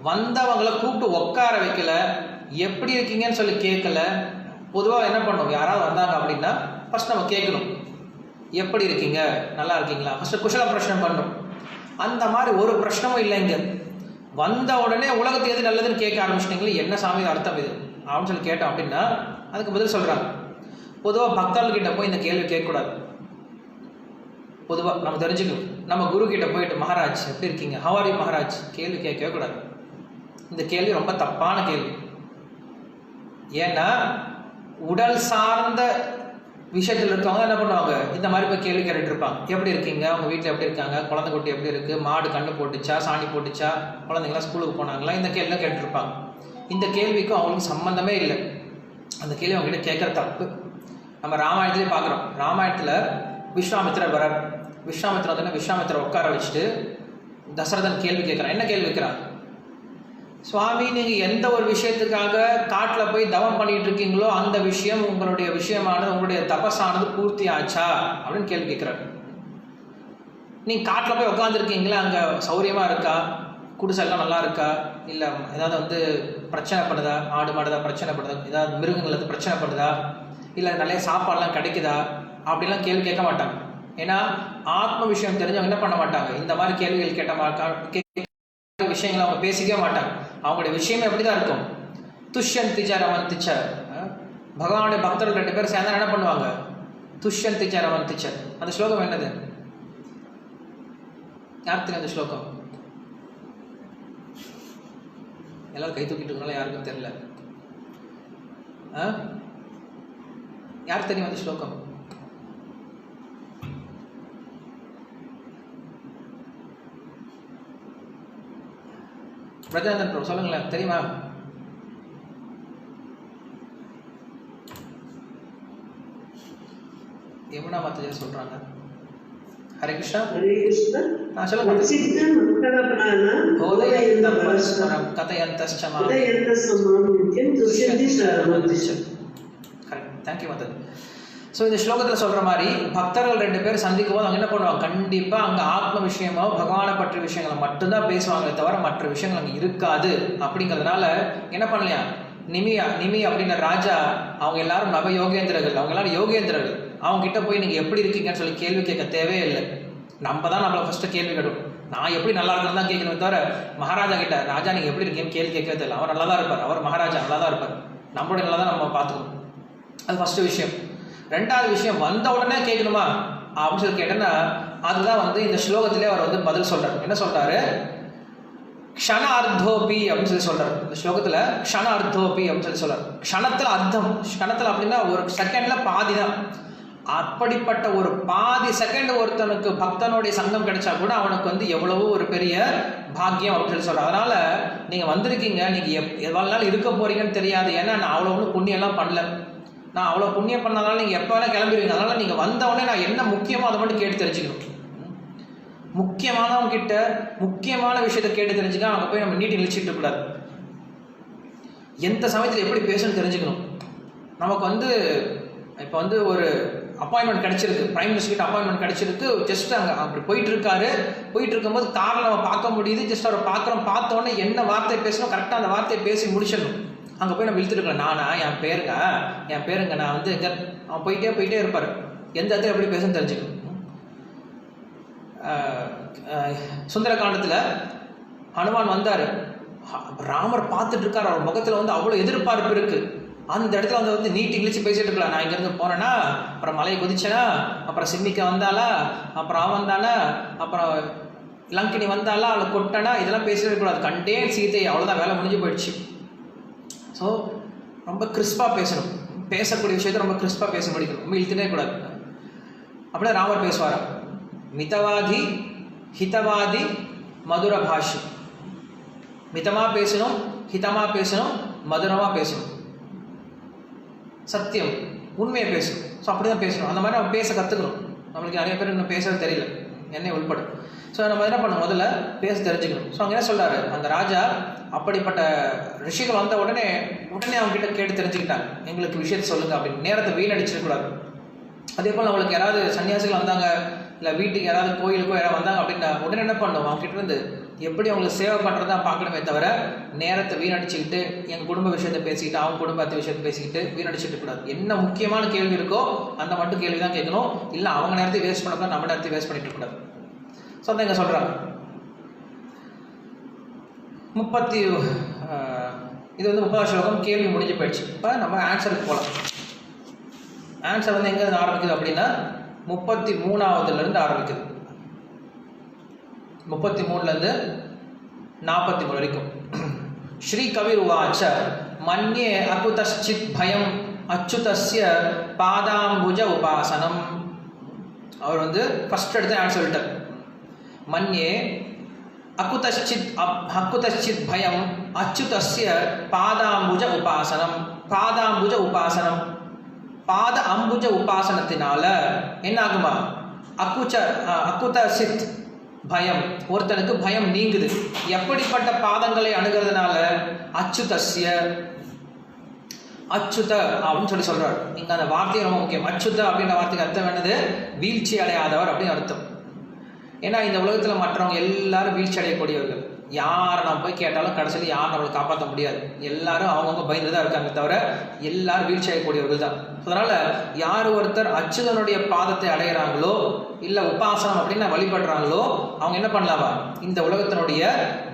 வந்தவங்களை கூப்பிட்டு உட்கார வைக்கல, எப்படி இருக்கீங்கன்னு சொல்லி கேட்கல. பொதுவாக என்ன பண்ணுவோம்? யாராவது வந்தாங்க அப்படின்னா ஃபர்ஸ்ட் நம்ம கேட்கணும், எப்படி இருக்கீங்க, நல்லா இருக்கீங்களா, ஃபர்ஸ்ட் குஷல பிரச்சனை பண்ணுறோம். அந்த மாதிரி ஒரு பிரச்சனமும் இல்லைங்க. வந்த உடனே உலகத்து எது நல்லதுன்னு கேட்க ஆரம்பிச்சிட்டிங்களே, என்ன சாமி அர்த்தம் இது அப்படின்னு சொல்லி கேட்டோம் அப்படின்னா அதுக்கு பதில் சொல்கிறாங்க. பொதுவாக பக்தர்கிட்ட போய் இந்த கேள்வி கேட்கக்கூடாது. பொதுவாக நம்ம தெரிஞ்சுக்கணும். நம்ம குரு கிட்ட போயிட்டு மகாராஜ் எப்படி இருக்கீங்க, ஹவ் ஆர் யூ மகாராஜ் கேள்வி கேட்கவே கூடாது. இந்த கேள்வி ரொம்ப தப்பான கேள்வி. ஏன்னா உடல் சார்ந்த விஷயத்தில் இருக்கவங்க என்ன பண்ணுவாங்க? இந்த மாதிரி போய் கேள்வி கேட்டுட்டு இருப்பாங்க. எப்படி இருக்கீங்க, உங்கள் வீட்டில் எப்படி இருக்காங்க, குழந்தை குட்டி எப்படி இருக்குது, மாடு கண்ணு போட்டுச்சா, சாணி போட்டுச்சா, குழந்தைங்களாம் ஸ்கூலுக்கு போனாங்களா, இந்த கேள்விலாம் கேட்டுருப்பாங்க. இந்த கேள்விக்கும் அவங்களுக்கு சம்மந்தமே இல்லை. அந்த கேள்வி அவங்ககிட்ட கேட்குற தப்பு. நம்ம ராமாயணத்துலேயே பார்க்குறோம். ராமாயணத்தில் விஸ்வாமித்திரர் வரார். விஸ்வாமித்திரர் வந்து விஸ்வாமித்திரர் உட்கார வச்சுட்டு தசரதன் கேள்வி கேட்குறான். என்ன கேள்வி கேட்குறான்? சுவாமி, நீங்கள் எந்த ஒரு விஷயத்துக்காக காட்டில் போய் தவம் பண்ணிட்டு இருக்கீங்களோ அந்த விஷயம், உங்களுடைய விஷயமானது, உங்களுடைய தபஸானது பூர்த்தி ஆச்சா அப்படின்னு கேள்வி கேட்குறாரு. நீங்கள் காட்டில் போய் உட்காந்துருக்கீங்களா, அங்கே சௌரியமாக இருக்கா, குடிசெல்லாம் நல்லா இருக்கா, இல்லை ஏதாவது வந்து பிரச்சனை பண்ணுதா, ஆடு மாடுதா பிரச்சனை பண்ணுதா, ஏதாவது மிருகங்கள் வந்து பிரச்சனை பண்ணுதா, இல்லை நிறைய சாப்பாடுலாம் கிடைக்குதா அப்படிலாம் கேள்வி கேட்க மாட்டாங்க. ஏன்னா ஆத்ம விஷயம் தெரிஞ்சவங்க என்ன பண்ண மாட்டாங்க, இந்த மாதிரி கேள்விகள் கேட்ட விஷயங்களை அவங்க பேசிக்கவே மாட்டாங்க. அவங்களுடைய விஷயமே எப்படிதான் இருக்கும், துஷ்யந்திச்ச ரமந்திச்ச. பகவானுடைய பக்தர்கள் 2 பேர் சேர்ந்தா என்ன பண்ணுவாங்க, துஷ்யந்திச்ச ரமந்திச்ச. அந்த ஸ்லோகம் என்னது, யார் தெரியும் அந்த ஸ்லோகம்? எல்லாரும் கை தூக்கிட்டு இருக்கனால யாருக்கும் தெரியல. யார் தெரியும் அந்த ஸ்லோகம்? பிரஜாதன் சொல்லுங்களேன், தெரியுமா? யமுனா மாதா சொல்றாங்க. ஹரே கிருஷ்ணா. சொல்லுங்க. தேங்க்யூ மாதா. ஸோ இந்த ஸ்லோகத்தில் சொல்கிற மாதிரி பக்தர்கள் 2 பேர் சந்திக்கும் போது அவங்க என்ன பண்ணுவாங்க, கண்டிப்பாக அங்கே ஆத்ம விஷயமோ பகவானை பற்றிய விஷயங்களை மட்டும்தான் பேசுவாங்க, தவிர மற்ற விஷயங்கள் அங்கே இருக்காது. அப்படிங்கிறதுனால என்ன பண்ணலையா, நிமி அப்படின்ற ராஜா, அவங்க எல்லாரும் நவ யோகேந்திரர்கள், அவங்க எல்லாரும் யோகேந்திரர்கள். அவங்க கிட்ட போய் நீங்கள் எப்படி இருக்கீங்கன்னு சொல்லி கேள்வி கேட்க தேவையே இல்லை. நம்ம தான் நம்மளை ஃபஸ்ட்டு கேள்வி கேட்டும். நான் எப்படி நல்லா இருக்கணும் தான் கேட்கணுமே தவிர மகாராஜா கிட்ட ராஜா நீங்கள் எப்படி இருக்கீங்கன்னு கேள்வி கேட்கவே தெரியல. அவர் நல்லா தான் இருப்பார், அவர் மகாராஜா நல்லா தான் இருப்பார். நம்மளுடைய நல்லா தான் நம்ம பார்த்துக்கணும். அது ஃபஸ்ட்டு விஷயம். 2வது விஷயம், வந்த உடனே கேட்கணுமா அப்படின்னு சொல்லி கேட்டேன்னா அதுதான் வந்து இந்த ஸ்லோகத்திலே அவர் வந்து பதில் சொல்றாரு. என்ன சொல்றாரு, க்ஷண அர்த்தோபி அப்படின்னு சொல்லி சொல்றாரு. இந்த ஸ்லோகத்துல க்ஷண அர்த்தோபி அப்படின்னு சொல்லி சொல்றாரு. க்ஷணத்துல அர்த்தம், க்ஷணத்துல அப்படின்னா ஒரு செகண்ட்ல பாதி தான். அப்படிப்பட்ட ஒரு பாதி செகண்ட் ஒருத்தனுக்கு பக்தனுடைய சங்கம் கிடைச்சா கூட அவனுக்கு வந்து எவ்வளவோ ஒரு பெரிய பாக்கியம் அப்படின்னு சொல்லி சொல்றாரு. அதனால நீங்க வந்திருக்கீங்க, நீங்க எவ்வளவு நாள் இருக்க போறீங்கன்னு தெரியாது. ஏன்னா நான் அவ்வளோ ஒன்றும் புண்ணியம் எல்லாம் பண்ணல, நான் அவ்வளோ புண்ணியம் பண்ணதால நீங்கள் எப்போ வேணால் கிளம்பிடுவீங்க. அதனால் நீங்கள் வந்தவொடனே நான் என்ன முக்கியமோ அதை மட்டும் கேட்டு தெரிஞ்சுக்கணும். முக்கியமானவங்க கிட்ட முக்கியமான விஷயத்தை கேட்டு தெரிஞ்சுக்க அங்கே போய் நம்ம நீட்டி நிலிச்சிட்டு இருக்கக்கூடாது. எந்த சமயத்தில் எப்படி பேசணும்னு தெரிஞ்சுக்கணும். நமக்கு வந்து இப்போ வந்து ஒரு அப்பாயின்மெண்ட் கிடைச்சிருக்கு, பிரைம் மினிஸ்டர் கிட்ட அப்பாயின்மெண்ட் கிடைச்சிருக்கு. ஜஸ்ட் அங்கே அப்படி போயிட்டு இருக்கும்போது காரில் நம்ம பார்க்க முடியுது. ஜஸ்ட் அவரை பார்த்தோன்னே என்ன வார்த்தை பேசணும் கரெக்டாக அந்த வார்த்தையை பேசி முடிச்சிடணும். அங்கே போய் நம்ம இழுத்துருக்கலாம், நானா என் பேருங்க நான் வந்து எங்கே, அவன் போயிட்டே இருப்பார். எந்த இடத்துல எப்படி பேசணும்னு தெரிஞ்சுக்கணும். சுந்தரகாண்டத்தில் ஹனுமான் வந்தார், ராமர் பார்த்துட்டு இருக்கார், அவர் முகத்தில் வந்து அவ்வளோ எதிர்பார்ப்பு இருக்குது. அந்த இடத்துல வந்து நீட்டி இங்கிலீஷ் பேசிட்டு இருக்கலாம். நான் இங்கேருந்து போனேன்னா, அப்புறம் மலையை குதிச்சேனா, அப்புறம் சிம்மிக்கா வந்தாளா, அப்புறம் அவன் வந்தானா, அப்புறம் லங்கினி வந்தாளா, அவளை கொட்டானா, இதெல்லாம் பேசிட்டு இருக்கக்கூடாது. கண்டேன் சீதை, அவ்வளோதான், வேலை முடிஞ்சு போயிடுச்சு. ஸோ ரொம்ப கிறிஸ்பாக பேசணும். பேசக்கூடிய விஷயத்தை ரொம்ப கிறிஸ்பாக பேச முடிக்கணும், ரொம்ப இழுத்துட்டே கூடாது. அப்படியே ராமர் பேசுவார், மிதவாதி ஹிதவாதி மதுர பாஷி. மிதமாக பேசணும், ஹிதமாக பேசணும், மதுரமாக பேசணும், சத்தியம் உண்மையை பேசணும். ஸோ அப்படி தான் பேசணும். அந்த மாதிரி நம்ம பேச கற்றுக்கணும். நம்மளுக்கு நிறைய பேர் இன்னும் பேச தெரியல, என்னை உள்படும். ஸோ நம்ம என்ன பண்ணணும், முதல்ல பேச தெரிஞ்சுக்கணும். ஸோ அங்கே என்ன சொல்கிறாரு, அந்த ராஜா அப்படிப்பட்ட ரிஷிகள் வந்த உடனே அவங்ககிட்ட கேட்டு தெரிஞ்சுக்கிட்டாங்க, எங்களுக்கு விஷயத்தை சொல்லுங்கள் அப்படின்னு. நேரத்தை வீணடிச்சிடக்கூடாது. அதே போல் அவங்களுக்கு யாராவது சன்னியாசிகள் வந்தாங்க, இல்லை வீட்டுக்கு யாராவது கோயிலுக்கோ யாராவது வந்தாங்க அப்படின்னா உடனே என்ன பண்ணணும், அவங்ககிட்ட இருந்து எப்படி அவங்களுக்கு சேவை பண்ணுறதா பார்க்கணுமே தவிர நேரத்தை வீணடிச்சுக்கிட்டு எங்கள் குடும்ப விஷயத்தை பேசிக்கிட்டு அவங்க குடும்பத்தை விஷயத்தை பேசிக்கிட்டு வீணடிச்சுட்டு கூடாது. என்ன முக்கியமான கேள்வி இருக்கோ அந்த மட்டும் கேள்வி தான் கேட்கணும். இல்லை அவங்க நேரத்தை வேஸ்ட் பண்ணக்கூடாது, நம்ம நேரத்தை வேஸ்ட் பண்ணிட்டு இருக்கக்கூடாது. ஸோ அதான் இங்கே சொல்கிறாங்க. இது வந்து 30வது ஸ்லோகம், கேள்வி முடிஞ்சு போயிடுச்சு. இப்போ நம்ம ஆன்சருக்கு போகலாம். ஆன்சர் வந்து எங்கே ஆரம்பிக்குது அப்படின்னா 33ஆவதுலேருந்து ஆரம்பிக்குது. 33லேருந்து 43 வரைக்கும். ஸ்ரீ கவிர் உவாச்ச மன்யே அகுதஸ்சித் பயம் அச்சுதஸ்ய பாதாம்புஜ உபாசனம். அவர் வந்து ஃபர்ஸ்ட் எடுத்து ஆன்சர் சொல்லிட்டார். மன்யே அக்குதச்சித் பயம் அச்சுதஸ்ய பாதாம்புஜ உபாசனம். பாதாம்புஜ உபாசனம், பாத அம்புஜ உபாசனத்தினால என்ன ஆகுமா? அக்குதசித் பயம், ஒருத்தனுக்கு பயம் நீங்குது. எப்படிப்பட்ட பாதங்களை அணுகிறதுனால? அச்சுதஸ்ய, அச்சுத அப்படின்னு சொல்றாரு. இங்க அந்த வார்த்தை ரொம்ப முக்கியம். அச்சுத அப்படின்ற வார்த்தைக்கு அர்த்தம் என்னது? வீழ்ச்சி அடையாதவர் அப்படின்னு அர்த்தம். ஏன்னா இந்த உலகத்துல மற்றவங்க எல்லாரும் வீழ்ச்சி அடையக்கூடியவர்கள். யாரை நம்ம போய் கேட்டாலும் கடைசியில் யாரும் நம்மளை காப்பாற்ற முடியாது. எல்லாரும் அவங்கவுங்க பயந்து தான் இருக்காங்க தவிர எல்லாரும் வீழ்ச்சி அடையக்கூடியவர்கள் தான். அதனால யார் ஒருத்தர் அச்சுதனுடைய பாதத்தை அடைகிறாங்களோ இல்லை உபாசனம் அப்படின்னு வழிபடுறாங்களோ அவங்க என்ன பண்ணலாமா? இந்த உலகத்தினுடைய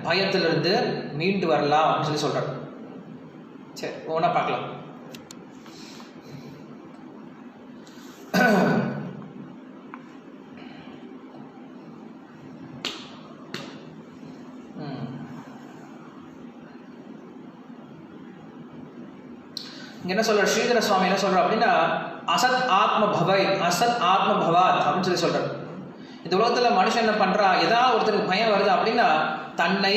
பயத்திலிருந்து மீண்டு வரலாம் அப்படின்னு சொல்றாங்க. சரி, ஒவ்வொன்றா பார்க்கலாம். இங்க என்ன சொல்ற ஸ்ரீதர சுவாமி என்ன சொல்ற அப்படின்னா, அசத் ஆத்ம பவை அசத் ஆத்ம பவாத் அப்படின்னு சொல்றாரு. இந்த உலகத்துல மனுஷன் என்ன பண்றா? ஏதாவது ஒருத்தருக்கு பயம் வருது அப்படின்னா தன்னை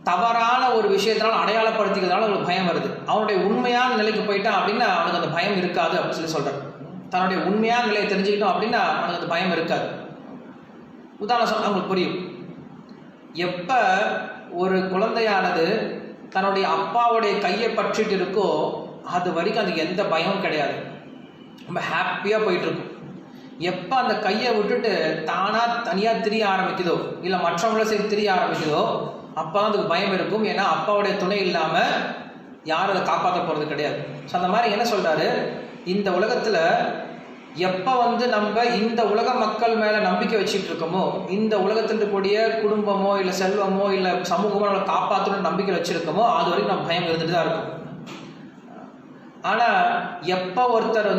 தவறான ஒரு விஷயத்தினால அடையாளப்படுத்திக்கிறதுனால அவனுக்கு பயம் வருது. அவனுடைய உண்மையான நிலைக்கு போயிட்டான் அப்படின்னா அவனுக்கு அந்த பயம் இருக்காது அப்படின்னு சொல்றாரு. தன்னுடைய உண்மையான நிலையை தெரிஞ்சுக்கிட்டோம் அப்படின்னா அவனுக்கு அந்த பயம் இருக்காது. உதாரணம் சொன்னா உங்களுக்கு புரியும். எப்ப ஒரு குழந்தையானது தன்னுடைய அப்பாவுடைய கையை பற்றிட்டு இருக்கோ அது வரைக்கும் அதுக்கு எந்த பயமும் கிடையாது, ரொம்ப ஹாப்பியாக போயிட்டு இருக்கும். எப்போ அந்த கையை விட்டுட்டு தானாக தனியாக திரிய ஆரம்பிக்குதோ இல்லை மற்றவங்கள சேர்த்து திரிய ஆரம்பிக்குதோ அப்போ தான் அதுக்கு பயம் இருக்கும். ஏன்னா அப்பாவுடைய துணை இல்லாமல் யாரும் அதை காப்பாற்ற போகிறது கிடையாது. ஸோ அந்த மாதிரி என்ன சொல்கிறாரு, இந்த உலகத்தில் எப்போ நம்ம இந்த உலக மக்கள் மேலே நம்பிக்கை வச்சுட்டு இருக்கோமோ, இந்த உலகத்தில் இருக்கக்கூடிய குடும்பமோ இல்லை செல்வமோ இல்லை சமூகமோ நம்மளை காப்பாற்றணும்னு நம்பிக்கை வச்சுருக்கோமோ அது வரைக்கும் நம்ம பயம் இருந்துட்டு தான் இருக்கும். ஆனால் எப்போ ஒருத்தர்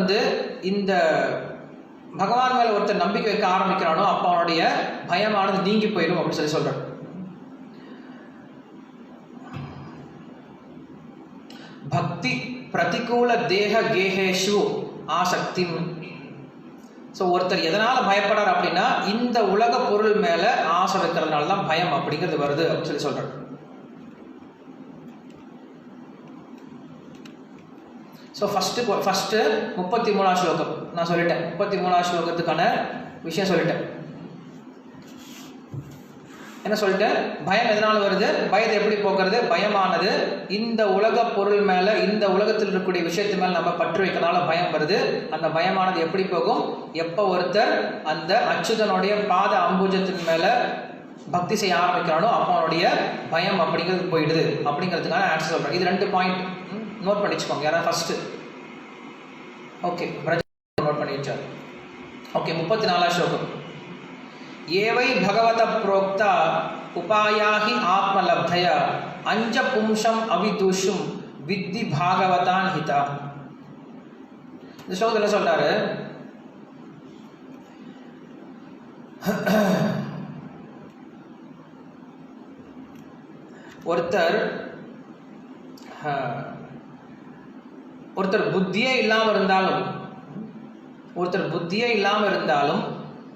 இந்த பகவான் மேலே ஒருத்தர் நம்பிக்கை வைக்க ஆரம்பிக்கிறானோ அப்போ அவனுடைய பயமானது நீங்கி போயிடும் அப்படின்னு சொல்கிறார். பக்தி பிரதிகூல தேக கேகேஷு ஆசக்தி. ஸோ ஒருத்தர் எதனால் பயப்படார் அப்படின்னா இந்த உலக பொருள் மேலே ஆசை இருக்கிறதுனால தான் பயம் அப்படிங்கிறது வருது அப்படின்னு சொல்கிறார். ஸோ ஃபஸ்ட்டு 33ஆம் ஸ்லோகம் நான் சொல்லிட்டேன். 33ஆம் ஸ்லோகத்துக்கான விஷயம் சொல்லிட்டேன். என்ன சொல்லிட்டேன்? பயம் எதனால் வருது, பயத்தை எப்படி போக்குறது? பயமானது இந்த உலக பொருள் மேலே இந்த உலகத்தில் இருக்கக்கூடிய விஷயத்து மேலே நம்ம பற்று வைக்கிறதுனால பயம் வருது. அந்த பயமானது எப்படி போகும்? எப்போ ஒருத்தர் அந்த அச்சுதனுடைய பாத அம்புஜத்தின் மேலே பக்தி செய்ய ஆரம்பிக்கிறானோ அப்போ அவனுடைய பயம் அப்படிங்கிறது போயிடுது அப்படிங்கிறதுக்கான ஆன்சர் சொல்கிறேன். இது 2 பாயிண்ட் நோட் பண்ணிச்சுக்கோங்க. யாராவது ஃபஸ்ட்டு ஓகே நோட் பண்ணி வச்சார். ஓகே, 34ஆம் ஸ்லோகம். ஏவை பகவத புரோக்தா உபாயாஹி ஆத்மலப்தய அஞ்ச பும்சம் அவிதுஷும் வித்தி பாகவதான் ஹிதா. இந்த ஸ்லோகத்தில் சொல்றாரு, ஒருத்தர் புத்தியே இல்லாமல் இருந்தாலும்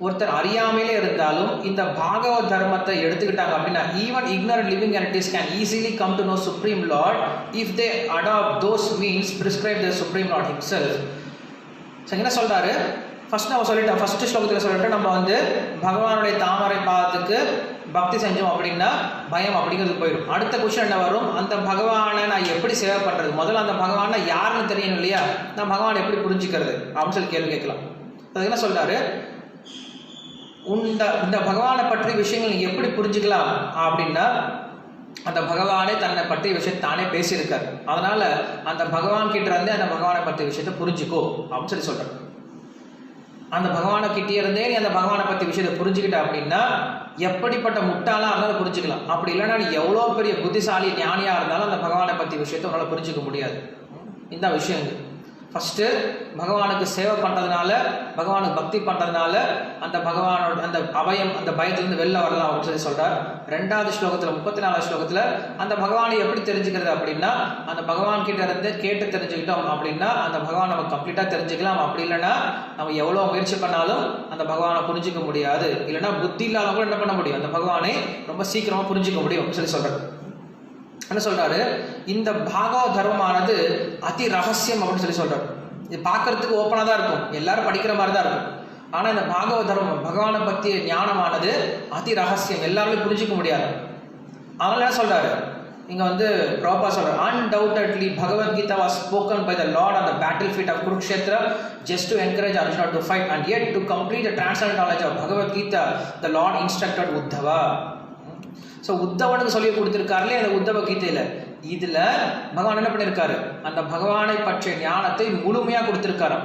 ஒருத்தர் அறியாமலே இருந்தாலும் இந்த பாகவத தர்மத்தை எடுத்துக்கிட்டாங்க அப்படின்னா even ignorant living entities can easily come to know Supreme Lord if they adopt those means prescribed the Supreme Lord himself. So என்ன சொல்றாரு? ஃபர்ஸ்ட் நம்ம சொல்லிட்டோம், ஃபர்ஸ்ட் ஸ்லோகத்தில் சொல்லிட்டு நம்ம பகவானுடைய தாமரை பாதத்துக்கு பக்தி செஞ்சோம் அப்படின்னா பயம் அப்படிங்கிறது போயிடும். அடுத்த கொஸ்டின் என்ன வரும்? அந்த பகவானை நான் எப்படி சேவை பண்ணுறது? முதல்ல அந்த பகவானை யாருன்னு தெரியணும் இல்லையா? நான் பகவானை எப்படி புரிஞ்சுக்கிறது அப்படின்னு சொல்லி கேள்வி கேட்கலாம். அதுக்கு என்ன சொல்றாரு? இந்த பகவானை பற்றிய விஷயங்கள் நீங்க எப்படி புரிஞ்சுக்கலாம் அப்படின்னா அந்த பகவானே தன்னை பற்றிய விஷயத்தை தானே பேசியிருக்காரு. அதனால அந்த பகவான் கிட்ட இருந்தே அந்த பகவானை பற்றிய விஷயத்தை புரிஞ்சுக்கோ அப்படின்னு சொல்லி சொல்றாரு. அந்த பகவானை கிட்டே இருந்தே நீ அந்த பகவானை பற்றி விஷயத்தை புரிஞ்சுக்கிட்ட அப்படின்னா எப்படிப்பட்ட முட்டாளாக இருந்தாலும் புரிஞ்சுக்கலாம். அப்படி இல்லைன்னா நீ எவ்வளோ பெரிய புத்திசாலி ஞானியாக இருந்தாலும் அந்த பகவானை பற்றி விஷயத்தை உன்னால் புரிஞ்சுக்க முடியாது. இந்த விஷயம் ஃபஸ்ட்டு பகவானுக்கு சேவை பண்ணுறதுனால, பகவானுக்கு பக்தி பண்ணுறதுனால அந்த பகவானோட அந்த அபயம், அந்த பயத்திலேருந்து வெளில வரலாம் அப்படின்னு சொல்லி சொல்கிறார். 2வது ஸ்லோகத்தில் 34வது ஸ்லோகத்தில் அந்த பகவானை எப்படி தெரிஞ்சுக்கிறது அப்படின்னா, அந்த பகவான் கிட்ட இருந்து கேட்டு தெரிஞ்சுக்கிட்டோம் அப்படின்னா அந்த பகவான் நம்ம கம்ப்ளீட்டாக தெரிஞ்சுக்கலாம். அப்படி இல்லைன்னா நம்ம எவ்வளோ முயற்சி பண்ணாலும் அந்த பகவானை புரிஞ்சிக்க முடியாது. இல்லைன்னா புத்தி இல்லாத கூட என்ன பண்ண முடியும், அந்த பகவானை ரொம்ப சீக்கிரமாக புரிஞ்சிக்க முடியும் அப்படின்னு சொல்லி சொல்கிறார். என்ன சொல்றாரு, இந்த பாகவத தர்மமானது அதி ரகசியம் அப்படின்னு சொல்லி சொல்றாரு. இது பார்க்கறதுக்கு ஓப்பனாக தான் இருக்கும், எல்லாரும் படிக்கிற மாதிரி தான் இருக்கும். ஆனால் இந்த பாகவத தர்மம், பகவானை பற்றிய ஞானமானது அதி ரகசியம், எல்லாருமே புரிஞ்சிக்க முடியாது. அதனால என்ன சொல்றாரு இங்க வந்து பிரபுபாத் சொல்றாரு, undoubtedly Bhagavad Gita was spoken by the Lord on the battlefield of Kurukshetra just to encourage Arjuna to fight, and yet to complete the transcendental knowledge of Bhagavad Gita the Lord instructed Uddhava. So உத்தவனுக்கு சொல்லி கொடுத்துருக்காருலே அந்த உத்தவ கீதையில், இதில் பகவான் என்ன பண்ணியிருக்காரு, அந்த பகவானை பற்றிய ஞானத்தை முழுமையாக கொடுத்துருக்காரு.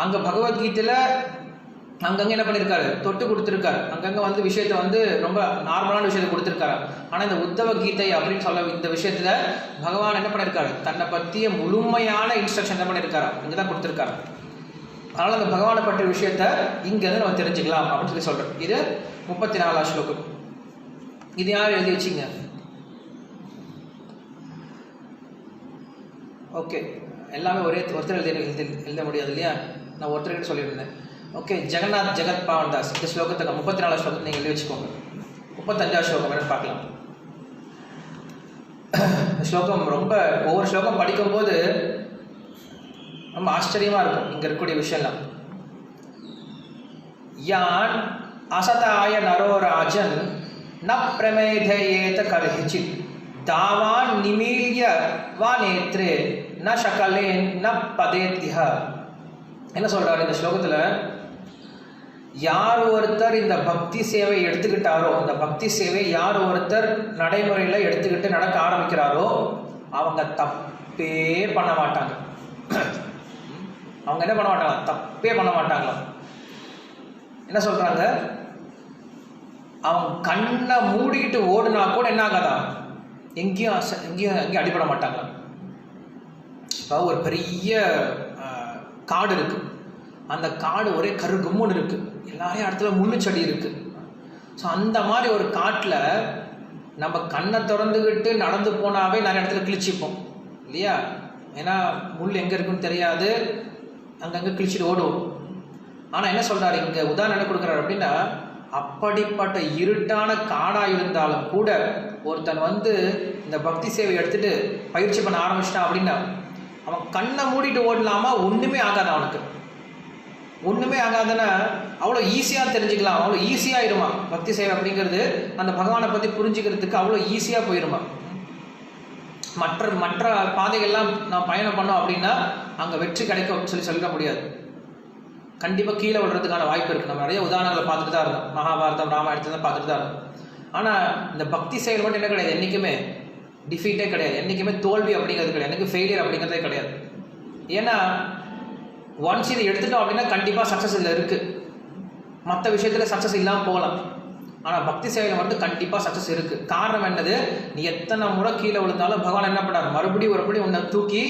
அங்கே பகவத்கீதையில் அங்கங்கே என்ன பண்ணியிருக்காரு, தொட்டு கொடுத்துருக்காரு. அங்கங்கே வந்து விஷயத்தை வந்து ரொம்ப நார்மலான விஷயத்தை கொடுத்துருக்காரு. ஆனால் இந்த உத்தவ கீதை அப்படின்னு சொல்ல இந்த விஷயத்தில் பகவான் என்ன பண்ணியிருக்காரு, தன்னை பற்றிய முழுமையான இன்ஸ்ட்ரக்ஷன் என்ன பண்ணியிருக்காரு, இங்கே தான் கொடுத்துருக்காரு. அதனால் அந்த பகவானை பற்றிய விஷயத்தை இங்கேருந்து நம்ம தெரிஞ்சுக்கலாம் அப்படின்னு சொல்லி சொல்கிறோம். இது 34வது ஸ்லோகம். இது யார் எழுதி வச்சிங்க? ஓகே, எல்லாமே ஒருத்தர் எழுத முடியாது இல்லையா, நான் ஒருத்தர்கிட்ட சொல்லியிருந்தேன். ஓகே, ஜெகநாத் ஜெகத் பாவன் தாஸ் இந்த ஸ்லோகத்துக்கு 34வது ஸ்லோகத்தை நீங்கள் எழுதி வச்சுக்கோங்க. 35வது ஸ்லோகம் வேணும் பார்க்கலாம். ஸ்லோகம் ரொம்ப ஒவ்வொரு ஸ்லோகம் படிக்கும்போது ரொம்ப ஆச்சரியமாக இருக்கும் இங்கே இருக்கக்கூடிய விஷயம்லாம். யான் அசதாய நரோராஜன் ந பிரமேதயேத கர்ஹிசித் தாவான் நிமீல்ய வாநேத்ரே ந சகலேன் ந பதேத்யஹ. என்ன சொல்றாரு இந்த ஸ்லோகத்தில், யார் ஒருத்தர் இந்த பக்தி சேவை எடுத்துக்கிட்டாரோ, இந்த பக்தி சேவை யார் ஒருத்தர் நடைமுறையில் எடுத்துக்கிட்டு நடக்க ஆரம்பிக்கிறாரோ அவங்க தப்பே பண்ண மாட்டாங்க. அவங்க என்ன பண்ண மாட்டாங்க, தப்பே பண்ண மாட்டாங்களாம். என்ன சொல்றாங்க, அவங்க கண்ணை மூடிக்கிட்டு ஓடுனா கூட என்ன ஆகாதான், எங்கேயும் அடிபட மாட்டாங்க. இப்போ ஒரு பெரிய காடு இருக்கு, அந்த காடு ஒரே கருகும்முன்னு இருக்கு, எல்லாரையும் இடத்துல முள்ளு செடி இருக்கு. ஸோ அந்த மாதிரி ஒரு காட்டில் நம்ம கண்ணை திறந்துக்கிட்டு நடந்து போனாவே நிறைய இடத்துல கிழிச்சிப்போம் இல்லையா, ஏன்னா முள் எங்கே இருக்குன்னு தெரியாது, அங்கங்கே கிழிச்சிட்டு ஓடுவோம். ஆனால் என்ன சொல்றாரு இங்கே உதாரணம் என்ன கொடுக்குறாரு அப்படின்னா, அப்படிப்பட்ட இருட்டான காடாக இருந்தாலும் கூட ஒருத்தன் வந்து இந்த பக்தி சேவை எடுத்துட்டு பயிற்சி பண்ண ஆரம்பிச்சிட்டான் அப்படின்னா அவன் கண்ணை மூடிட்டு ஓடலாமா, ஒன்றுமே ஆகாது, அவனுக்கு ஒன்றுமே ஆகாதுன்னா அவ்வளோ ஈஸியாக தெரிஞ்சுக்கலாம், அவ்வளோ ஈஸியாகிடுமா பக்தி சேவை அப்படிங்கிறது. அந்த பகவானை பற்றி புரிஞ்சுக்கிறதுக்கு அவ்வளோ ஈஸியாக போயிடுமா. மற்ற பாதைகள்லாம் நான் பயணம் பண்ணோம் அப்படின்னா அங்கே வெற்றி கிடைக்கும் சொல்லிட முடியாது, கண்டிப்பாக கீழே விடுறதுக்கான வாய்ப்பு இருக்குது. நம்ம நிறைய உதாரணங்களை பார்த்துட்டு தான் இருக்கோம், மகாபாரதம் ராமாயணத்தை தான் பார்த்துட்டு தான் இருக்கோம். ஆனால் இந்த பக்தி செயல் மட்டும் என்ன கிடையாது, என்றைக்குமே டிஃபீட்டே கிடையாது, என்றைக்குமே தோல்வி அப்படிங்கிறது கிடையாது, எனக்கு ஃபெயிலியர் அப்படிங்கிறதே கிடையாது. ஏன்னா ஒன்ஸ் இதை எடுத்துட்டோம் அப்படின்னா கண்டிப்பாக சக்ஸஸ் இதில் இருக்குது. மற்ற விஷயத்தில் சக்ஸஸ் இல்லாமல் போகலாம், ஆனால் பக்தி சேவையில் மட்டும் கண்டிப்பாக சக்ஸஸ் இருக்குது. காரணம் என்னது, நீ எத்தனை முறை கீழே விழுந்தாலும் பகவான் என்ன பண்ணார், மறுபடியும் உன்னை தூக்கி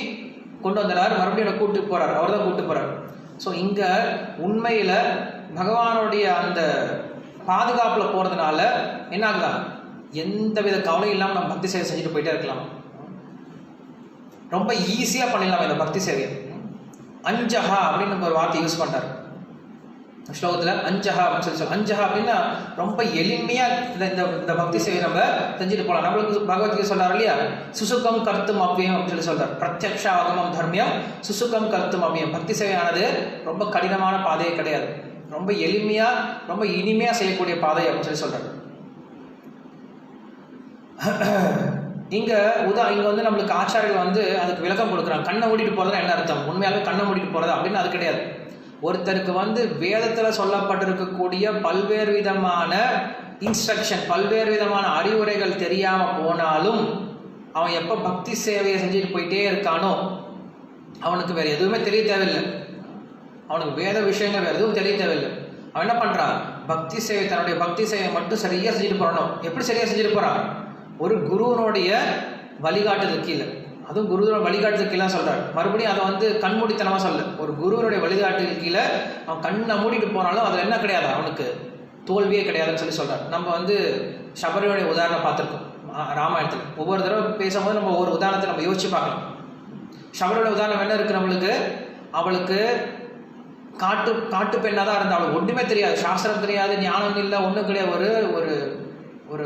கொண்டு வந்துடுறாரு, மறுபடியும் உன்னை கூப்பிட்டு போகிறார், அவர் தான் கூப்பிட்டு போகிறார். ஸோ இங்கே உண்மையில் பகவானுடைய அந்த பாதுகாப்பில் போகிறதுனால என்ன ஆகுதான், எந்த வித கவலையும் இல்லாமல் நம்ம பக்தி சேவை செஞ்சுட்டு போயிட்டே இருக்கலாம், ரொம்ப ஈஸியாக பண்ணிடலாம் இந்த பக்தி சேவையை. அஞ்சஹா அப்படின்னு நம்ம ஒரு வார்த்தை யூஸ் பண்ணுறாரு ஸ்லோகத்தில், அஞ்சஹா அப்படின்னு சொல்லி அஞ்சஹா அப்படின்னா ரொம்ப எளிமையாக இந்த பக்தி சேவை நம்ம செஞ்சுட்டு போகலாம். நம்மளுக்கு பகவத்கீதை சொல்றாரு இல்லையா, சுசுகம் கர்த்தும் அவ்வியம் அப்படின்னு சொல்லி சொல்றாரு, பிரத்யக்ஷ ஆகமம் தர்மியம் சுசுகம் கர்த்தும் அவ்வியம். பக்தி சேவையானது ரொம்ப கடினமான பாதையே கிடையாது, ரொம்ப எளிமையாக ரொம்ப இனிமையாக செய்யக்கூடிய பாதை அப்படின்னு சொல்லி சொல்றாரு. இங்கே வந்து நம்மளுக்கு ஆச்சாரியர்கள் வந்து அதுக்கு விளக்கம் கொடுக்குறாங்க. கண்ணை மூடிட்டு போகிறதா என்ன அர்த்தம், உண்மையாகவே கண்ணை மூடிட்டு போகிறதா அப்படின்னு அது கிடையாது. ஒருத்தருக்கு வந்து வேதத்தில் சொல்லப்பட்டிருக்கக்கூடிய பல்வேறு விதமான இன்ஸ்ட்ரக்ஷன், பல்வேறு விதமான அறிவுரைகள் தெரியாமல் போனாலும் அவன் எப்போ பக்தி சேவையை செஞ்சுட்டு போயிட்டே இருக்கானோ அவனுக்கு வேறு எதுவுமே தெரிய தேவையில்லை, அவனுக்கு வேத விஷயங்கள் வேறு எதுவும் தெரிய தேவையில்லை. அவன் என்ன பண்ணுறான், பக்தி சேவை, தன்னுடைய பக்தி சேவை மட்டும் சரியாக செஞ்சுட்டு போகிறானோ. எப்படி சரியாக செஞ்சுட்டு போகிறான், ஒரு குருவனுடைய வழிகாட்டுதல் கீழே. அதுவும் குருவோட வழிகாட்டுதல் கீழே சொல்கிறார். மறுபடியும் அதை வந்து கண்மூடித்தனமாக சொல்ல, ஒரு குருவனுடைய வழிகாட்டுதல் கீழே அவன் கண்ணை மூடிட்டு போனாலும் அதில் என்ன கிடையாது, அவனுக்கு தோல்வியே கிடையாதுன்னு சொல்லி சொல்கிறார். நம்ம வந்து சபரியோடைய உதாரணம் பார்த்துருக்கோம் ராமாயணத்தில். ஒவ்வொரு தடவை பேசும்போது நம்ம ஒரு உதாரணத்தை நம்ம யோசிச்சு பார்க்கலாம். சபரியோட உதாரணம் என்ன இருக்குது நம்மளுக்கு, அவளுக்கு காட்டு பெண்ணாக தான் இருந்தால் அவளுக்கு ஒன்றுமே தெரியாது, சாஸ்திரம் தெரியாது, ஞானம் இல்லை, ஒன்றும் கிடையாது. ஒரு ஒரு ஒரு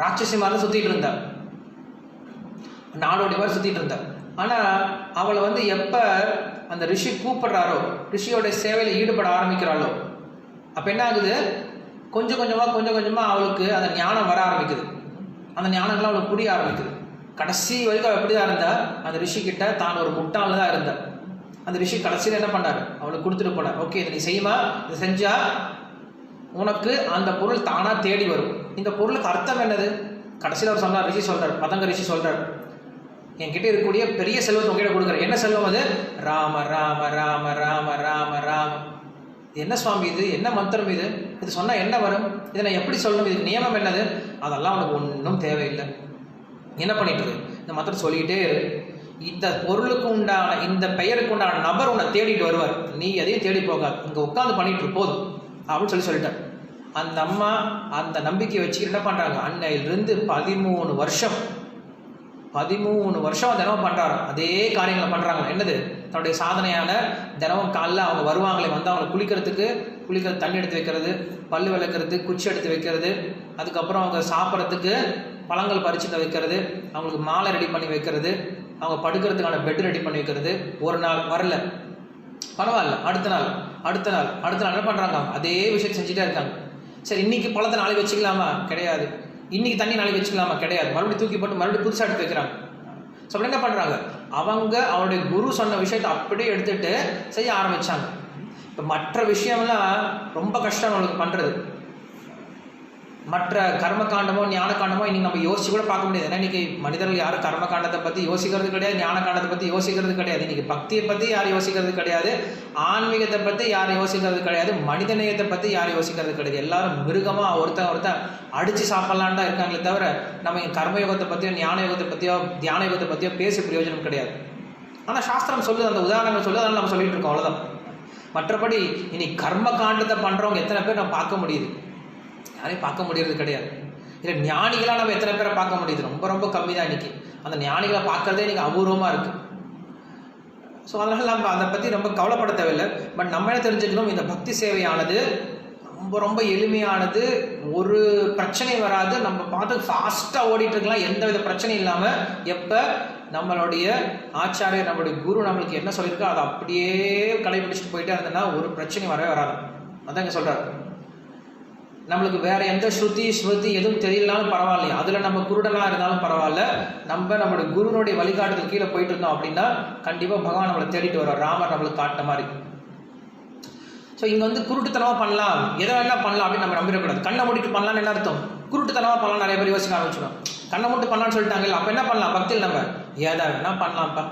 ராட்சசி மாதிரி சுற்றிட்டு இருந்தாள், நாடோடி மாதிரி சுற்றிட்டு இருந்தாள். ஆனால் அவளை வந்து எப்போ அந்த ரிஷி கூப்பிடுறாரோ, ரிஷியோட சேவையில் ஈடுபட ஆரம்பிக்கிறாளோ, அப்போ என்ன ஆகுது, கொஞ்சம் கொஞ்சமாக அவளுக்கு அந்த ஞானம் வர ஆரம்பிக்குது. அந்த ஞானங்கள்லாம் அவளுக்கு புரிய ஆரம்பிக்குது. கடைசி வரைக்கும் அவள் எப்படி தான் இருந்தால், அந்த ரிஷிக்கிட்ட தான் ஒரு முட்டாளில் தான் இருந்தாள். அந்த ரிஷி கடைசியில் என்ன பண்ணார், அவளுக்கு கொடுத்துட்டு போனார். ஓகே, இதை நீ செய்யுமா, இதை செஞ்சால் உனக்கு அந்த பொருள் தானாக தேடி வரும். இந்த பொருளுக்கு அர்த்தம் என்னது, கடைசியில் அவர் சொன்னார், ரிஷி சொல்கிறார், பதங்க ரிஷி சொல்கிறார், என்கிட்ட இருக்கக்கூடிய பெரிய செல்வத்தை உங்ககிட்ட கொடுக்குறேன். என்ன செல்வம் அது, ராம ராம ராம ராம ராம ராம. என்ன சுவாமி இது, என்ன மந்திரம் இது, இது சொன்னால் என்ன வரும், இதை நான் எப்படி சொல்லணும், இதுக்கு நியமம் என்னது, அதெல்லாம் உனக்கு ஒன்றும் தேவையில்லை. என்ன பண்ணிட்டு இந்த மந்திரம் சொல்லிக்கிட்டே இரு. இந்த பொருளுக்கு உண்டான, இந்த பெயருக்கு உண்டான நபர் உன்னை தேடிட்டு வருவார், நீ எதையும் தேடி போகாது, இங்கே உட்காந்து பண்ணிட்டு போதும் அப்படின்னு சொல்லிட்டார். அந்த அம்மா அந்த நம்பிக்கையை வச்சுக்கிட்டு என்ன பண்ணுறாங்க, அன்னையிலிருந்து 13 வருஷம் தினமும் பண்ணுறாரு, அதே காரியங்களை பண்ணுறாங்க. என்னது, தன்னுடைய சாதனையான தினமும் காலைல அவங்க வருவாங்களே, வந்து அவங்களை குளிக்கிறது, தண்ணி எடுத்து வைக்கிறது, பல்லு விளக்குறது, குச்சி எடுத்து வைக்கிறது, அதுக்கப்புறம் அவங்க சாப்பிட்றதுக்கு பழங்கள் பறிச்சுட்டு வைக்கிறது, அவங்களுக்கு மாலை ரெடி பண்ணி வைக்கிறது, அவங்க படுக்கிறதுக்கான பெட் ரெடி பண்ணி வைக்கிறது. ஒரு நாள் வரல, பரவாயில்ல, அடுத்த நாள் என்ன பண்ணுறாங்க, அதே விஷயத்தை செஞ்சுட்டே இருக்காங்க. சரி, இன்னைக்கு பழத்தை நாளைக்கு வச்சுக்கலாமா, கிடையாது. இன்னைக்கு தண்ணி நாளைக்கு வச்சுக்கலாமா, கிடையாது. மறுபடியும் தூக்கி போட்டு மறுபடியும் புதுசாக எடுத்து வைக்கிறாங்க. ஸோ அப்படி என்ன பண்ணுறாங்க, அவங்க அவருடைய குரு சொன்ன விஷயத்தை அப்படியே எடுத்துகிட்டு செய்ய ஆரம்பித்தாங்க. இப்போ மற்ற விஷயம்லாம் ரொம்ப கஷ்டம் அவங்களுக்கு பண்ணுறது. மற்ற கர்மகாண்டமோ ஞான காண்டமோ இன்னைக்கு நம்ம யோசிச்சு கூட பார்க்க முடியாது. ஏன்னா இன்னைக்கு மனிதர்கள் யாரும் கர்ம காண்டத்தை பற்றி யோசிக்கிறது கிடையாது, ஞான காண்டத்தை பற்றி யோசிக்கிறது கிடையாது. இன்னைக்கு பக்தியை பற்றி யாரும் யோசிக்கிறது கிடையாது, ஆன்மீகத்தை பற்றி யாரும் யோசிக்கிறது கிடையாது, மனிதநேயத்தை பற்றி யாரும் யோசிக்கிறது கிடையாது. எல்லாரும் மிருகமாக ஒருத்தன் அடித்து சாப்பிட்லான்னு தான் இருக்காங்களே தவிர, நம்ம கர்மயோகத்தை பற்றியோ ஞான யோகத்தை பற்றியோ தியான யோகத்தை பற்றியோ பேசி பிரயோஜனம் கிடையாது. ஆனால் சாஸ்திரம் சொல்லுது, அந்த உதாரணங்கள் சொல்லுது, அதனால் நம்ம சொல்லிட்டு இருக்கோம், அவ்வளோதான். மற்றபடி இன்னைக்கு கர்ம காண்டத்தை பண்ணுறவங்க எத்தனை பேர் நம்ம பார்க்க முடியுது, யாரையும் பார்க்க முடியறது கிடையாது. இல்லை ஞானிகளாக நம்ம எத்தனை பேரை பார்க்க முடியுது, ரொம்ப கம்மி தான் இன்றைக்கி. அந்த ஞானிகளை பார்க்குறதே இன்றைக்கி அபூர்வமாக இருக்குது. ஸோ அதனால் நம்ம அதை பற்றி ரொம்ப கவலைப்பட தேவையில்லை. பட் நம்ம என்ன தெரிஞ்சுக்கணும், இந்த பக்தி சேவையானது ரொம்ப எளிமையானது, ஒரு பிரச்சனை வராது, நம்ம பார்த்து ஃபாஸ்ட்டாக ஓடிட்டுருக்கலாம், எந்த வித பிரச்சனையும் இல்லாமல். எப்போ நம்மளுடைய ஆச்சாரியர், நம்மளுடைய குரு நம்மளுக்கு என்ன சொல்லியிருக்கோ அதை அப்படியே கடைபிடிச்சிட்டு போயிட்டே இருந்ததுன்னா ஒரு பிரச்சனை வரவே வராது. அதான் இங்கே சொல்கிறார். நம்மளுக்கு வேறு எந்த ஸ்ருதி எதுவும் தெரியலனாலும் பரவாயில்லையா, அதில் நம்ம குருடனாக இருந்தாலும் பரவாயில்ல, நம்மளுடைய குருனுடைய வழிகாட்டுதல் கீழே போயிட்டு இருந்தோம் அப்படின்னா கண்டிப்பாக பகவான் நம்மளை தேடிட்டு வர்றார், ராமர் நம்மளுக்கு காட்டின மாதிரி. ஸோ இங்கே வந்து குருட்டுத்தனமாக பண்ணலாம், எதை வேணா பண்ணலாம் அப்படின்னு நம்ம நம்பிடக்கூடாது. கண்ணை மூடிட்டு பண்ணலான்னு என்ன அர்த்தம், குருட்டுத்தனமாக பண்ணலாம் நிறைய பேர் யோசிக்க ஆரம்பிச்சிடும். கண்ணை மூட்டு பண்ணலான்னு சொல்லிட்டாங்கல்ல, அப்போ என்ன பண்ணலாம், பக்தியில் நம்ம எதை வேணா பண்ணலாம்ப்பா,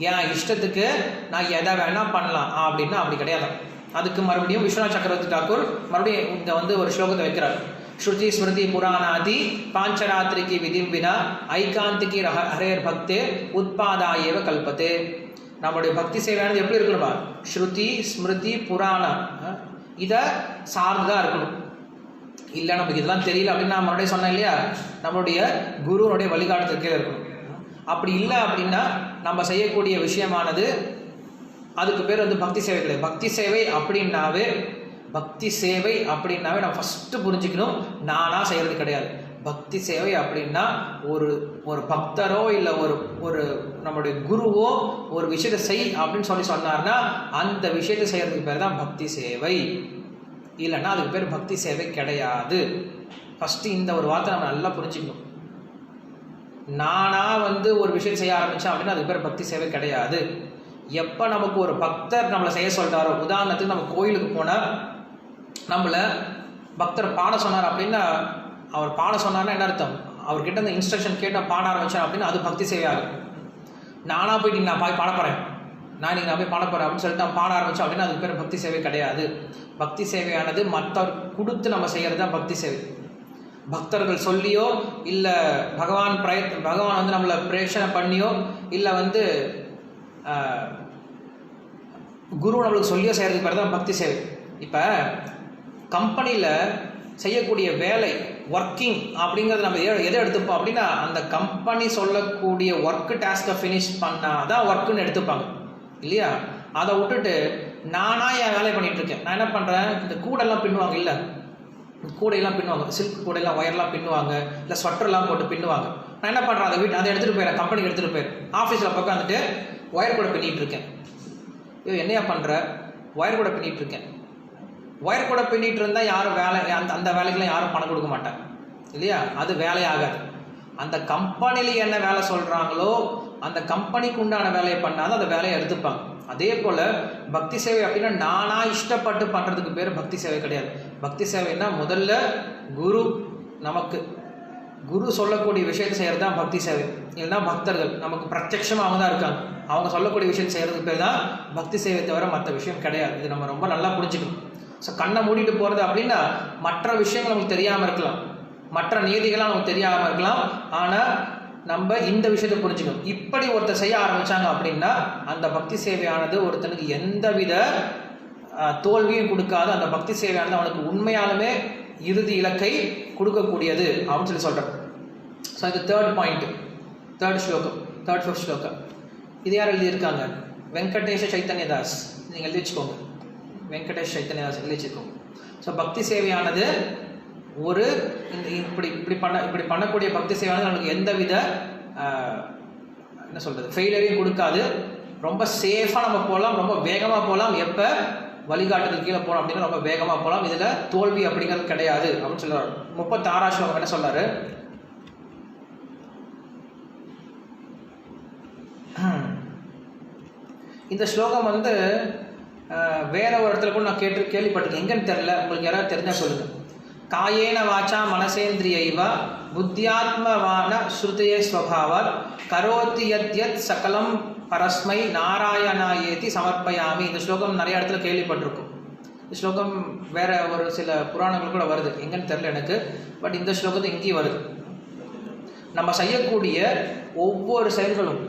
ஏன் இஷ்டத்துக்கு நான் எதை வேணா பண்ணலாம் அப்படின்னா அப்படி கிடையாது. அதுக்கு மறுபடியும் விஸ்வநாத் சக்கரவர்த்தி தாக்கூர் மறுபடியும் இங்கே வந்து ஒரு ஸ்லோகத்தை வைக்கிறார். ஸ்ருதி ஸ்மிருதி புராணாதி பாஞ்சராத்திரிக்கு விதிம்பினா ஐகாந்திக்கு ஹரேர் பக்தே உத்பாதாயேவ கல்பத்தே. நம்மளுடைய பக்தி சேவையானது எப்படி இருக்கணுமா, ஸ்ருதி ஸ்மிருதி புராணம் இதை சார்ந்துதான் இருக்கணும். இல்லை நமக்கு இதெல்லாம் தெரியல அப்படின்னு நான் மறுபடியும் சொன்னேன் இல்லையா, நம்மளுடைய குருனுடைய வழிகாட்டுதலுக்கே இருக்கணும். அப்படி இல்லை அப்படின்னா நம்ம செய்யக்கூடிய விஷயமானது அதுக்கு பேர் வந்து பக்தி சேவை கிடையாது. பக்தி சேவை அப்படின்னாவே நம்ம ஃபஸ்ட்டு புரிஞ்சுக்கணும், நானாக செய்கிறது கிடையாது. பக்தி சேவை அப்படின்னா ஒரு பக்தரோ இல்லை ஒரு நம்மளுடைய குருவோ ஒரு விஷயத்தை செய் அப்படின்னு சொன்னார்னா அந்த விஷயத்தை செய்கிறதுக்கு பேர் தான் பக்தி சேவை. இல்லைன்னா அதுக்கு பேர் பக்தி சேவை கிடையாது. ஃபஸ்ட்டு இந்த ஒரு வார்த்தை நம்ம நல்லா புரிஞ்சுக்கணும். நானாக வந்து ஒரு விஷயம் செய்ய ஆரம்பித்தேன் அப்படின்னா அதுக்கு பேர் பக்தி சேவை கிடையாது. எப்போ நமக்கு ஒரு பக்தர் நம்மளை செய்ய சொல்கிறாரோ, உதாரணத்துக்கு நம்ம கோயிலுக்கு போனால் நம்மளை பக்தர் பாட சொன்னார் அப்படின்னா, அவர் பாட சொன்னார்னா என்ன அர்த்தம், அவர்கிட்ட இந்த இன்ஸ்ட்ரக்ஷன் கேட்டு பாட ஆரம்பித்தேன் அப்படின்னா அது பக்தி சேவையாகும். நானாக போயிட்டு நான் பாட போகிறேன், நான் போய் பாட போகிறேன் அப்படின்னு சொல்லிட்டு நான் பாட ஆரம்பித்தேன் அப்படின்னா அதுக்கு பேர் பக்தி சேவை கிடையாது. பக்தி சேவையானது மற்றவர் கொடுத்து நம்ம செய்கிறது தான் பக்தி சேவை. பக்தர்கள் சொல்லியோ இல்லை பகவான் வந்து நம்மளை பிரேஷனை பண்ணியோ இல்லை வந்து குரு நம்மளுக்கு சொல்லியோ செய்கிறதுக்கு பேர் தான் பக்தி சேவை. இப்போ கம்பெனியில் செய்யக்கூடிய வேலை ஒர்க்கிங் அப்படிங்கிறது நம்ம எதை எடுத்துப்போம் அப்படின்னா அந்த கம்பெனி சொல்லக்கூடிய ஒர்க்கு டாஸ்க்கை ஃபினிஷ் பண்ணால் தான் ஒர்க்குன்னு எடுத்துப்பாங்க இல்லையா? அதை விட்டுட்டு நானாக என் வேலையை பண்ணிகிட்ருக்கேன். நான் என்ன பண்ணுறேன், இந்த கூடெல்லாம் பின்னுவாங்க இல்லை, கூடையெல்லாம் பின்னுவாங்க, சில்க் கூடையெல்லாம் ஒயர்லாம் பின்னுவாங்க, இல்லை ஸ்வெட்டர்லாம் போட்டு பின்னுவாங்க. நான் என்ன பண்ணுறேன், அதை எடுத்துகிட்டு போயிடுறேன், கம்பெனிக்கு எடுத்துகிட்டு போயிடுறேன். ஆஃபீஸில் பக்கம் வந்துட்டு ஒயர் கூட பின்னிகிட்ருக்கேன். என்னையா பண்ணுற, ஒயர் கூட பின்னிகிட்ருக்கேன். ஒயர் கூட பின்னிட்டு இருந்தால் யாரும் அந்த வேலைக்கெல்லாம் யாரும் பணம் கொடுக்க மாட்டாங்க இல்லையா? அது வேலையாகாது. அந்த கம்பெனியில் என்ன வேலை சொல்கிறாங்களோ அந்த கம்பெனிக்கு உண்டான வேலையை பண்ணாதான் அந்த வேலையை எடுத்துப்பாங்க. அதே போல் பக்தி சேவை அப்படின்னா நானாக இஷ்டப்பட்டு பண்ணுறதுக்கு பேர் பக்தி சேவை கிடையாது. பக்தி சேவைன்னா முதல்ல குரு சொல்லக்கூடிய விஷயத்தை செய்கிறது தான் பக்தி சேவை. இல்லைன்னா பக்தர்கள் நமக்கு பிரத்யட்சமாக அவங்க தான் இருக்காங்க, அவங்க சொல்லக்கூடிய விஷயத்தை செய்கிறதுக்கு பேர் தான் பக்தி சேவை, தவிர மற்ற விஷயம் கிடையாது. இது நம்ம ரொம்ப நல்லா புரிஞ்சுக்கணும். ஸோ கண்ணை மூடிட்டு போகிறது அப்படின்னா மற்ற விஷயங்கள் நமக்கு தெரியாமல் இருக்கலாம், மற்ற நீதிகள்லாம் நமக்கு தெரியாமல் இருக்கலாம், ஆனால் நம்ம இந்த விஷயத்தை புரிஞ்சுக்கணும். இப்படி ஒருத்தர் செய்ய ஆரம்பித்தாங்க அப்படின்னா அந்த பக்தி சேவையானது ஒருத்தனுக்கு எந்தவித தோல்வியும் கொடுக்காது. அந்த பக்தி சேவையானது அவனுக்கு உண்மையாலுமே இறுதி இலக்கை கொடுக்கக்கூடியது அப்படின்னு சொல்லி சொல்கிறேன். ஸோ இது தேர்ட் ஸ்லோகம். இது யார் எழுதியிருக்காங்க? வெங்கடேஷ சைத்தன்யதாஸ். நீங்கள் எழுதி வச்சுக்கோங்க, வெங்கடேஷ் சைத்தன்யதாஸ் எழுதி வச்சுக்கோங்க. ஸோ பக்தி சேவையானது ஒரு இப்படி பண்ணக்கூடிய பக்தி சேவையானது நமக்கு எந்தவித என்ன சொல்கிறது ஃபெயிலியரையும் கொடுக்காது. ரொம்ப சேஃபாக நம்ம போகலாம், ரொம்ப வேகமாக போகலாம். எப்போ வழிகாட்டுதல் கீழே போகலாம் அப்படின்னா ரொம்ப வேகமாக போகலாம். இதில் தோல்வி அப்படிங்கிறது கிடையாது அப்படின்னு சொல்லுவார். 36 ஸ்லோகம் என்ன சொல்கிறாரு? இந்த ஸ்லோகம் வந்து வேற ஒரு இடத்துல கூட நான் கேள்விப்பட்டிருக்கேன், எங்கன்னு தெரியல, உங்களுக்கு யாராவது தெரிஞ்சால் சொல்லுங்கள். காயேன வாச்சா மனசேந்திரியைவ புத்தியாத்மவான ஸ்ருதியே ஸ்வபாவாத் கரோதி யத் சகலம் பரஸ்மை நாராயணாயேதி சமர்ப்பயாமி. இந்த ஸ்லோகம் நிறைய இடத்துல கேள்விப்பட்டிருக்கும். இந்த ஸ்லோகம் வேற ஒரு சில புராணங்கள் கூட வருது, எங்கன்னு தெரியல எனக்கு. பட் இந்த ஸ்லோகத்தை இங்கேயும் வருது. நம்ம செய்யக்கூடிய ஒவ்வொரு செயல்களும்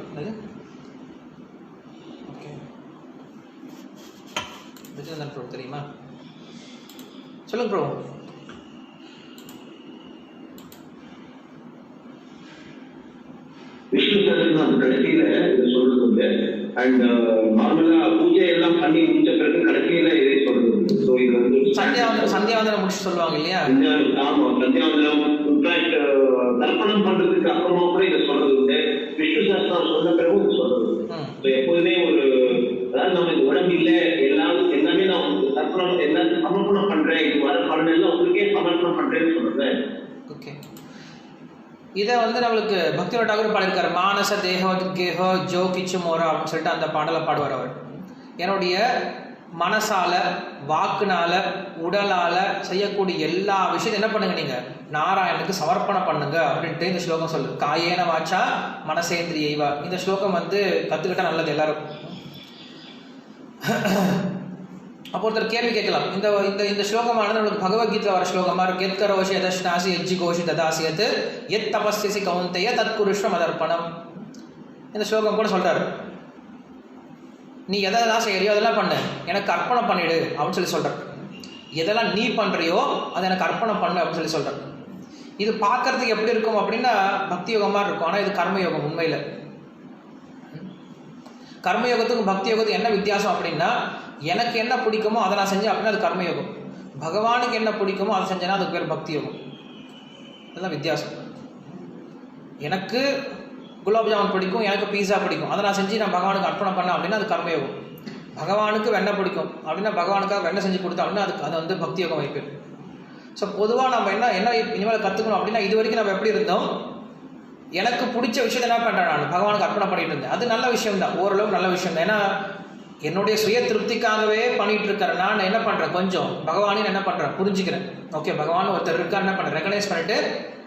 தெரியுமா? சொல்லுங்க ப்ரோ. விஷ்ணு சஹஸ்ரநாமம் கடைசியில இதை சொல்றது உண்டு. அண்ட் நார்மலா பூஜை எல்லாம் பண்ணி முடிஞ்ச பிறகு கடைசியில இதை சொல்றது உண்டு. ஸோ இது வந்து சந்தியாவந்தனம் முடிச்சு சொல்லுவாங்க இல்லையா? ஆமா, சந்தியாவந்தனம் இன்ஃபேக்ட் தர்ப்பணம் பண்றதுக்கு அப்புறமா கூட இதை சொல்றது உண்டு. விஷ்ணு சஹஸ்ரநாமம் சொன்ன பிறகு இது சொல்றது உண்டு. ஸோ எப்போதுமே அதாவது நம்ம இந்த உடம்பு இல்லை எல்லாமே நான் தர்ப்பணம் எல்லாத்தையும் சமர்ப்பணம் பண்றேன், இது வர பலன் எல்லாம் உங்களுக்கே சமர்ப்பணம் பண்றேன்னு சொல்றேன். ஓகே, இதை வந்து நம்மளுக்கு பக்தியோட டாகூர் பாடியிருக்காரு. மானச தேகோ கேஹோ ஜோ கிச்சு மோரா அப்படின்னு சொல்லிட்டு அந்த பாடலை பாடுவார் அவர். என்னுடைய மனசால வாக்குனால உடலால் செய்யக்கூடிய எல்லா விஷயத்தையும் என்ன பண்ணுங்க, நீங்கள் நாராயணனுக்கு சமர்ப்பணம் பண்ணுங்க அப்படின்ட்டு இந்த ஸ்லோகம் சொல்லுது. காயேன வாச்சா மனசேந்திரியைவா. இந்த ஸ்லோகம் வந்து கற்றுக்கிட்டா நல்லது எல்லாரும். அப்போ ஒருத்தர் கேள்வி கேட்கலாம், இந்த இந்த இந்த ஸ்லோகமானது நம்மளுக்கு பகவத்கீதை வர ஸ்லோகமாக இருக்கு. எத் கரோஷி யதஷ்னாசி எஜ்ஜி கோஷி ததாசியத் எத் தபஸ்யசி கௌந்தேய தத் குருஷ்வ மதர்ப்பணம். இந்த ஸ்லோகம் கூட சொல்கிறார், நீ எதெல்லாம் செய்யறியோ அதெல்லாம் பண்ணு, எனக்கு அர்ப்பணம் பண்ணிடு அப்படின்னு சொல்லி சொல்கிறார். எதெல்லாம் நீ பண்ணுறியோ அதை எனக்கு அர்ப்பணம் பண்ணு அப்படின்னு சொல்லி சொல்கிறார். இது பார்க்கறதுக்கு எப்படி இருக்கும் அப்படின்னா பக்தி யோகமாக இருக்கும், ஆனால் இது கர்மயோகம். உண்மையில் கர்மயோகத்துக்கும் பக்தி யோகத்துக்கு என்ன வித்தியாசம் அப்படின்னா, எனக்கு என்ன பிடிக்குமோ அதை நான் செஞ்சேன் அப்படின்னா அது கர்மயோகம். பகவானுக்கு என்ன பிடிக்குமோ அதை செஞ்சேன்னா அதுக்கு பேர் பக்தி யோகம். இதுதான் வித்தியாசம். எனக்கு குலாப் ஜாமுன் பிடிக்கும், எனக்கு பீஸா பிடிக்கும், அதை நான் செஞ்சு நான் பகவானுக்கு அர்ப்பணம் பண்ணேன் அப்படின்னா அது கர்மயோகம். பகவானுக்கு வெண்ணெய் பிடிக்கும் அப்படின்னா பகவானுக்காக வெண்ணெய் செஞ்சு கொடுத்தோம் அப்படின்னா அது வந்து பக்தி யோகம் வைப்பு. ஸோ பொதுவாக நம்ம என்ன இனிமேல் கற்றுக்கணும் அப்படின்னா, இது வரைக்கும் நம்ம எப்படி இருந்தோம், எனக்கு பிடிச்ச விஷயத்தை என்ன பண்ணுறேன், நான் பகவானுக்கு அர்ப்பணம் பண்ணிட்டு இருந்தேன். அது நல்ல விஷயம் தான், ஓரளவுக்கு நல்ல விஷயம் தான். ஏன்னா என்னுடைய சுய திருப்திக்காகவே பண்ணிட்டு இருக்கிறேன். நான் என்ன பண்ணுறேன், கொஞ்சம் பகவானையும் என்ன பண்ணுறேன் புரிஞ்சுக்கிறேன். ஓகே, பகவான் ஒருத்தர் இருக்கா, என்ன பண்ணுறேன், ரெகனைஸ் பண்ணிட்டு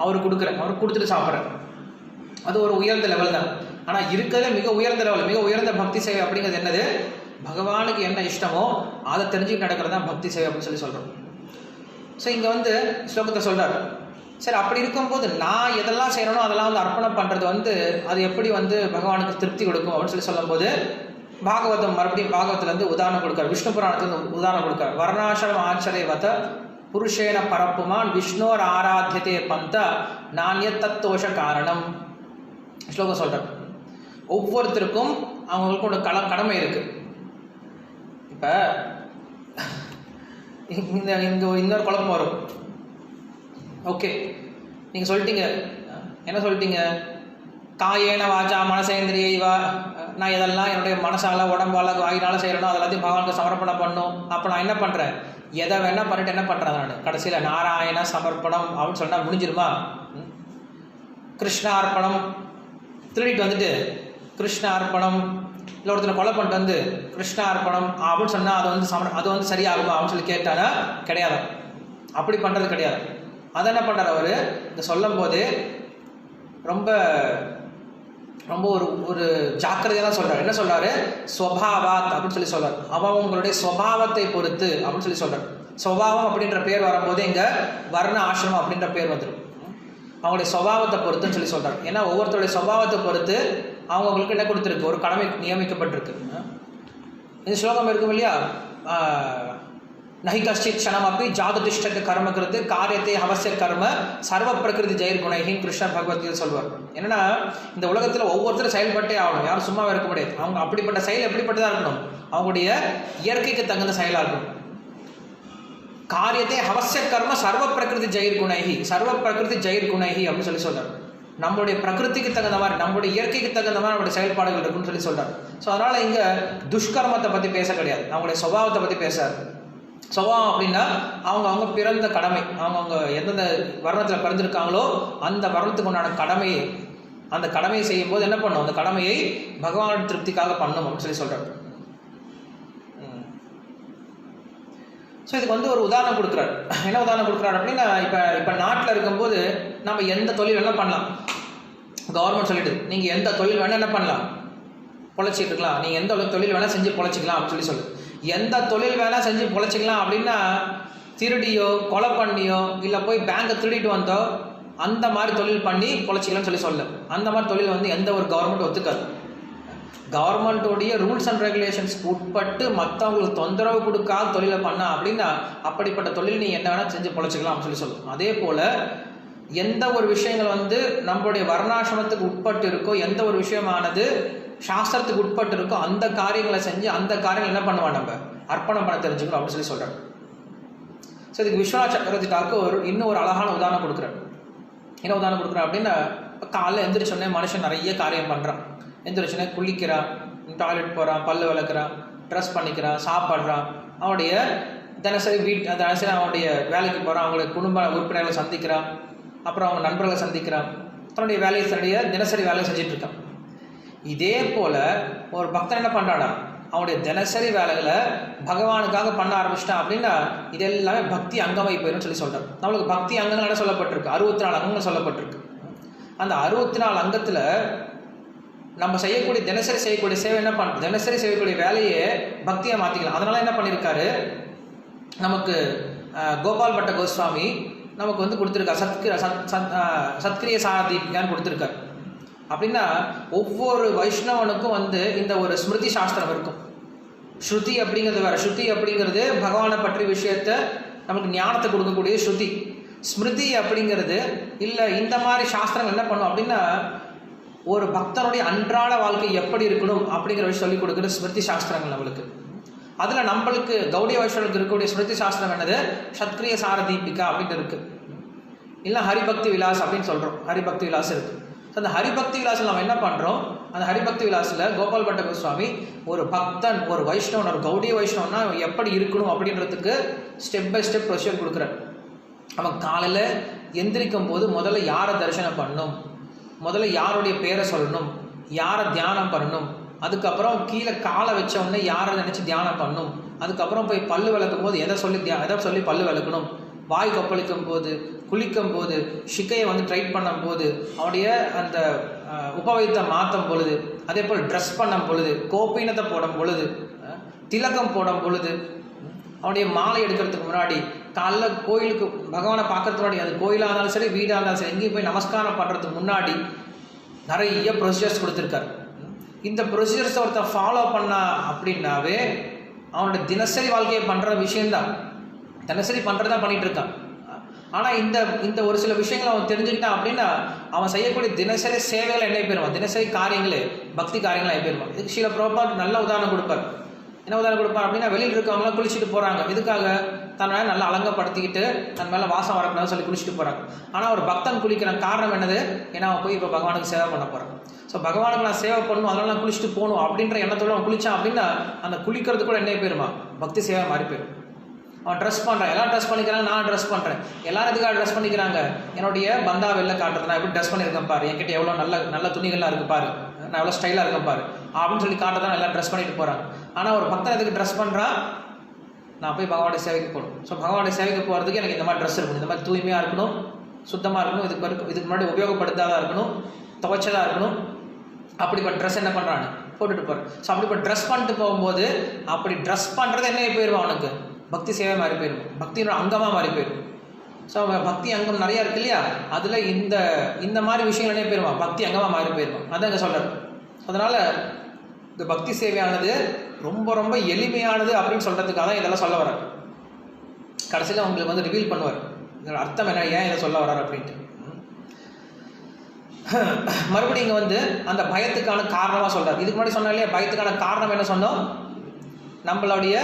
அவருக்கு கொடுக்குறேன், அவருக்கு கொடுத்துட்டு சாப்பிட்றேன். அது ஒரு உயர்ந்த லெவல் தான். ஆனால் இருக்கிறதுல மிக உயர்ந்த லெவல், மிக உயர்ந்த பக்தி சேவை அப்படிங்கிறது என்னது, பகவானுக்கு என்ன இஷ்டமோ அதை தெரிஞ்சுக்கிட்டு நடக்கிறது தான் பக்தி சேவை அப்படின்னு சொல்லி சொல்கிறோம். ஸோ இங்கே வந்து ஸ்லோகத்தை சொல்கிறார், சரி, அப்படி இருக்கும்போது நான் எதெல்லாம் செய்யணும் அதெல்லாம் வந்து அர்ப்பணம் பண்ணுறது வந்து அது எப்படி வந்து பகவானுக்கு திருப்தி கொடுக்கும் அப்படின்னு சொல்லும்போது பாகவதம் மறுபடியும் பாகவத்துலேருந்து உதாரணம் கொடுக்கார். விஷ்ணு புராணத்துலேருந்து உதாரணம் கொடுக்கார். வர்ணாசிரம ஆச்சரியவத புருஷேன பரப்புமான் விஷ்ணோர் ஆராத்தியதே பந்த நானிய தத்தோஷ காரணம் ஸ்லோகம் சொல்கிறார். ஒவ்வொருத்தருக்கும் அவங்களுக்கு ஒரு கடமை இருக்குது. இப்போ இன்னொரு குழப்பம் வரும். ஓகே, நீங்கள் சொல்லிட்டீங்க, என்ன சொல்லிட்டீங்க? காயேன வாச்சா மனசேந்திரியவா, நான் எதெல்லாம் என்னுடைய மனசால உடம்பால வாயினால செய்கிறேனோ அதெல்லாத்தையும் பகவானுக்கு சமர்ப்பணம் பண்ணும். அப்போ நான் என்ன பண்ணுறேன்? எதை வேணா பண்ணிட்டு என்ன பண்ணுறேன்? நான் கடைசியில் நாராயண சமர்ப்பணம் அப்படின்னு சொன்னால் முடிஞ்சிருமா? கிருஷ்ணார்ப்பணம் திருடிட்டு வந்துட்டு கிருஷ்ணார்ப்பணம், இல்லை ஒருத்தனை கொலை பண்ணிட்டு வந்து கிருஷ்ணார்ப்பணம் அப்படின்னு சொன்னால் அது வந்து சரியாகுமா அப்படின்னு சொல்லி கேட்டானா கிடையாது. அப்படி பண்ணுறது கிடையாது. அதை என்ன பண்ணுறார் அவர் இந்த சொல்லும் போது ரொம்ப ரொம்ப ஒரு ஜாக்கிரதையாக தான் சொல்கிறார். என்ன சொல்கிறாரு? ஸ்வபாவாத் அப்படின்னு சொல்லி சொல்கிறார். அவங்களுடைய ஸ்வபாவத்தை பொறுத்து அப்படின்னு சொல்லி சொல்கிறார். ஸ்வபாவம் அப்படின்ற பேர் வரும்போது இங்கே வர்ண ஆசிரமம் அப்படின்ற பேர் வந்துடும். அவங்களுடைய ஸ்வபாவத்தை பொறுத்துன்னு சொல்லி சொல்கிறார். ஏன்னா ஒவ்வொருத்தருடைய ஸ்வபாவத்தை பொறுத்து அவங்களுக்கு என்ன கொடுத்துருக்கு? ஒரு கடமை நியமிக்கப்பட்டிருக்கு. இந்த ஸ்லோகம் இருக்கும் இல்லையா? நஹி கஷ்டித் க்ஷணம் அப்படி ஜாதுதிஷ்டத்தை கர்மக்கிறது காரியத்தை அவசிய கர்ம சர்வ பிரகிருதி ஜெயர்குணைகின்னு கிருஷ்ணர் பகவத்கீதை சொல்வார். என்னன்னா இந்த உலகத்தில் ஒவ்வொருத்தரும் செயல்பட்டே ஆகணும். யாரும் சும்மாவே இருக்க முடியாது. அவங்க அப்படிப்பட்ட செயல் எப்படிப்பட்டதாக இருக்கணும்? அவங்களுடைய இயற்கைக்கு தகுந்த செயலாக இருக்கணும். காரியத்தை அவசிய கர்ம சர்வ பிரகிருதி ஜெயர்குணைகி, சர்வ பிரகிருதி ஜெயர்குணைகி அப்படின்னு சொல்லி சொல்றார். நம்மளுடைய பிரகிருதிக்கு தகுந்த மாதிரி, நம்மளுடைய இயற்கைக்கு தகுந்த மாதிரி நம்மளுடைய செயல்பாடுகள் இருக்குன்னு சொல்லி சொல்றார். ஸோ அதனால இங்கே துஷ்கர்மத்தை பற்றி பேச கிடையாது, அவங்களுடைய சுபாவத்தை பற்றி பேசார். சுபாவம் அப்படின்னா அவங்க பிறந்த கடமை, அவங்க எந்தெந்த வர்ணத்தில் பிறந்திருக்காங்களோ அந்த வர்ணத்துக்கு உண்டான கடமையை, அந்த கடமையை செய்யும் போது என்ன பண்ணும்? அந்த கடமையை பகவான் திருப்திக்காக பண்ணும் அப்படின்னு சொல்லி சொல்கிறார். ஸோ இதுக்கு வந்து ஒரு உதாரணம் கொடுக்குறாரு. என்ன உதாரணம் கொடுக்குறாரு அப்படின்னா, இப்போ நாட்டில் இருக்கும்போது நம்ம எந்த தொழில் வேணால் பண்ணலாம். கவர்மெண்ட் சொல்லிட்டு நீங்கள் எந்த தொழில் வேணால் என்ன பண்ணலாம்? பொழைச்சிட்டு இருக்கலாம். நீங்கள் எந்த தொழில் வேணால் செஞ்சு பொழைச்சிக்கலாம் அப்படின்னு சொல்லி எந்த தொழில் வேணால் செஞ்சு பொழைச்சிக்கலாம் அப்படின்னா, திருடியோ கொலை பண்ணியோ இல்லை போய் பேங்கை திருடிட்டு வந்தோ அந்த மாதிரி தொழில் பண்ணி பொழைச்சிக்கலாம்னு சொல்ல. அந்த மாதிரி தொழில் வந்து எந்த ஒரு கவர்மெண்ட் ஒத்துக்காது. கவர்மெண்ட்டோடைய ரூல்ஸ் அண்ட் ரெகுலேஷன்ஸ்க்கு உட்பட்டு மற்றவங்களுக்கு தொந்தரவு கொடுக்காத தொழிலை பண்ணா அப்படின்னா அப்படிப்பட்ட தொழில் நீ என்ன வேணால் செஞ்சு பொழைச்சிக்கலாம் அப்படின்னு சொல்லணும். அதே போல் எந்த ஒரு விஷயங்கள் வந்து நம்மளுடைய வர்ணாசிரமத்துக்கு உட்பட்டு இருக்கோ, எந்த ஒரு விஷயமானது சாஸ்திரத்துக்கு உட்பட்டு இருக்கோ அந்த காரியங்களை செஞ்சு அந்த காரியங்கள் என்ன பண்ணுவான்? நம்ம அர்ப்பணம் பண்ண தெரிஞ்சுக்கணும் அப்படின்னு சொல்லி சொல்கிறார். ஸோ இதுக்கு விஸ்வநாத் சக்கரவர்த்தி தாக்கூர் இன்னும் ஒரு அழகான உதாரணம் கொடுக்குறார். என்ன உதாரணம் கொடுக்குறான் அப்படின்னா, காலைல எந்திரிச்சோடனே மனுஷன் நிறைய காரியம் பண்ணுறான். எந்திரிச்சோடனே குளிக்கிறான், டாய்லெட் போகிறான், பல்லு விளக்குறான், ட்ரெஸ் பண்ணிக்கிறான், சாப்பிட்றான், அவனுடைய தினசரி அவனுடைய வேலைக்கு போகிறான், அவங்களுடைய குடும்ப உறுப்பினர்களை சந்திக்கிறான், அப்புறம் அவங்க நண்பர்களை சந்திக்கிறான், தன்னுடைய தினசரி வேலையை செஞ்சுட்டு இருக்கான். இதே போல் ஒரு பக்தன் என்ன பண்ணுறானா? அவனுடைய தினசரி வேலைகளை பகவானுக்காக பண்ண ஆரம்பிச்சிட்டான் அப்படின்னா இது எல்லாமே பக்தி அங்கமாகி போயிடும் சொல்லி சொல்கிறார். நம்மளுக்கு பக்தி அங்கங்கள் என்ன சொல்லப்பட்டிருக்கு? 64 அங்கங்கள் சொல்லப்பட்டிருக்கு. அந்த 64 அங்கத்தில் நம்ம தினசரி செய்யக்கூடிய சேவை என்ன பண்ண, தினசரி செய்யக்கூடிய வேலையே பக்தியாக மாற்றிக்கலாம். அதனால என்ன பண்ணியிருக்காரு? நமக்கு கோபால் பட்ட கோஸ்வாமி நமக்கு வந்து கொடுத்துருக்கார், சத்கிரிய சாரதீபிகான்னு கொடுத்துருக்கார். அப்படின்னா ஒவ்வொரு வைஷ்ணவனுக்கும் வந்து இந்த ஒரு ஸ்மிருதி சாஸ்திரம் இருக்கும். ஸ்ருதி அப்படிங்கிறது வேறு. ஸ்ருதி அப்படிங்கிறது பகவானை பற்றிய விஷயத்தை நமக்கு ஞானத்தை கொடுக்கக்கூடிய ஸ்ருதி. ஸ்மிருதி அப்படிங்கிறது இல்லை, இந்த மாதிரி சாஸ்திரங்கள் என்ன பண்ணும் அப்படின்னா ஒரு பக்தனுடைய அன்றாட வாழ்க்கை எப்படி இருக்கணும் அப்படிங்கிற விஷயம் சொல்லிக் கொடுக்குற ஸ்மிருதி சாஸ்திரங்கள் நம்மளுக்கு. அதில் நம்மளுக்கு கௌடிய வைஷ்ணவர்களுக்கு இருக்கக்கூடிய ஸ்மிருதி சாஸ்திரம் என்னது? சத்கிரிய சாரதீபிகா அப்படின்னு இருக்குது. இல்லை ஹரிபக்தி விலாஸ் அப்படின்னு சொல்கிறோம். ஹரிபக்தி விலாஸ் இருக்குது. ஸோ அந்த ஹரிபக்தி விலாசில் நம்ம என்ன பண்ணுறோம்? அந்த ஹரிபக்தி விலாசில் கோபால் பட்ட கோஸ்வாமி ஒரு பக்தன், ஒரு வைஷ்ணவன், ஒரு கௌடிய வைஷ்ணவனா எப்படி இருக்கணும் அப்படின்றதுக்கு ஸ்டெப் பை ஸ்டெப் ப்ரொசீஜர் கொடுக்குறார். அவன் காலையில் எந்திரிக்கும் போது முதல்ல யாரை தரிசனம் பண்ணணும், முதல்ல யாருடைய பேரை சொல்லணும், யாரை தியானம் பண்ணணும், அதுக்கப்புறம் கீழே காலை வச்ச உடனே யாரை நினச்சி தியானம் பண்ணணும், அதுக்கப்புறம் போய் பல்லு விளக்கும் போது எதை சொல்லி பல்லு விளக்கணும், வாய் கொப்பளிக்கும் போது, குளிக்கும் போது, ஷிக்கையை வந்து ட்ரைட் பண்ணும் போது, அவனுடைய அந்த உபவைத்தை மாற்றும் பொழுது, அதே போல் ட்ரெஸ் பண்ணும் பொழுது, கோப்பீனத்தை போடும் பொழுது, திலகம் போடும் பொழுது, அவனுடைய மாலை எடுக்கிறதுக்கு முன்னாடி, காலைல கோயிலுக்கு பகவானை பார்க்கறதுக்கு முன்னாடி, அது கோயிலாக இருந்தாலும் சரி வீடாக இருந்தாலும் சரி, எங்கேயும் போய் நமஸ்காரம் பண்ணுறதுக்கு முன்னாடி நிறைய ப்ரொசீஜர்ஸ் கொடுத்துருக்காரு. இந்த ப்ரொசீஜர்ஸை ஒருத்தர் ஃபாலோ பண்ணா அப்படின்னாவே அவனோட தினசரி வாழ்க்கையை பண்ணுற விஷயந்தான், தினசரி பண்ணுறதா பண்ணிகிட்டு இருக்கான். ஆனால் இந்த ஒரு சில விஷயங்களை அவன் தெரிஞ்சுக்கிட்டான் அப்படின்னா அவன் செய்யக்கூடிய தினசரி சேவைகள் என்ன போயிடுவான், தினசரி காரியங்களே பக்தி காரியங்கள் ஆகி போயிடுவான். இதுக்கு ஸ்ரீல பிரபுபாத் நல்ல உதாரணம் கொடுப்பார். என்ன உதாரணம் கொடுப்பார் அப்படின்னா, வெளியில் இருக்கவங்களாம் குளிச்சுட்டு போகிறாங்க, இதுக்காக தன்னை நல்லா அலங்கப்படுத்திக்கிட்டு தன் மேலே வாசம் வரக்கூடாதுன்னு சொல்லி குளிச்சுட்டு போகிறாங்க. ஆனால் ஒரு பக்தன் குளிக்கிற காரணம் என்னது, ஏன்னா அவன் போய் இப்போ பகவானுக்கு சேவை பண்ண போகிறான். ஸோ பகவானுக்கு நான் சேவை பண்ணணும், அதனால நான் குளிச்சுட்டு போகணும் அப்படின்ற எண்ணத்தோடு அவன் குளித்தான் அப்படின்னா அந்த குளிக்கிறது கூட என்ன போயிருமா, பக்தி சேவை மாறி போயிடும். அவன் ட்ரெஸ் பண்ணுறான், எல்லாம் ட்ரெஸ் பண்ணிக்கிறாங்க, நான் ட்ரெஸ் பண்ணுறேன், எல்லாரும் எதுக்காக ட்ரெஸ் பண்ணிக்கிறாங்க, என்னுடைய பந்தா வெளில காட்டுறது, நான் எப்படி ட்ரெஸ் பண்ணியிருக்கேன் பாரு, என்கிட்ட எவ்வளோ நல்ல துணிகள்லாம் இருக்குது பாரு, நான் எவ்வளோ ஸ்டைலாக இருக்கேன் பாரு அப்படின்னு சொல்லி காட்டுறதான் எல்லாம் ட்ரெஸ் பண்ணிட்டு போகிறாங்க. ஆனால் ஒரு பக்தன் எதுக்கு ட்ரெஸ் பண்ணுறான், நான் போய் பகவானுடைய சேவைக்கு போகணும். ஸோ பகவானுடைய சேவைக்கு போகிறதுக்கு எனக்கு இந்த மாதிரி ட்ரெஸ் இருக்கணும், இந்த மாதிரி தூய்மையாக இருக்கணும், சுத்தமாக இருக்கணும், இதுக்கு முன்னாடி உபயோகப்படுத்தாதான் இருக்கணும், துவைச்சதாக இருக்கணும், அப்படிப்பட்ட ட்ரெஸ் என்ன பண்ணுறான்னு போட்டுட்டு போகிறேன். ஸோ அப்படிப்பட்ட ட்ரெஸ் பண்ணிட்டு போகும்போது அப்படி ட்ரெஸ் பண்ணுறது என்ன போயிடுவான், அவனுக்கு பக்தி சேவை மாறி போயிடும், பக்தியோட அங்கமாக மாறி போயிடும். ஸோ பக்தி அங்கம் நிறையா இருக்கு இல்லையா, அதில் இந்த மாதிரி விஷயங்கள் என்ன போயிடுவான், பக்தி அங்கமாக மாறி போயிடுவான். அதான் இங்கே சொல்கிறார். அதனால் இந்த பக்தி சேவையானது ரொம்ப ரொம்ப எளிமையானது அப்படின்னு சொல்கிறதுக்காக தான் இதெல்லாம் சொல்ல வர்றார். கடைசியில் உங்களுக்கு வந்து ரிவீல் பண்ணுவார் இதோட அர்த்தம் என்ன, ஏன் இதை சொல்ல வர்றார் அப்படின்ட்டு. மறுபடியும் இங்கே வந்து அந்த பயத்துக்கான காரணமாக சொல்கிறார். இதுக்கு முன்னாடி சொன்னா இல்லையா, பயத்துக்கான காரணம் என்ன சொன்னோம், நம்மளுடைய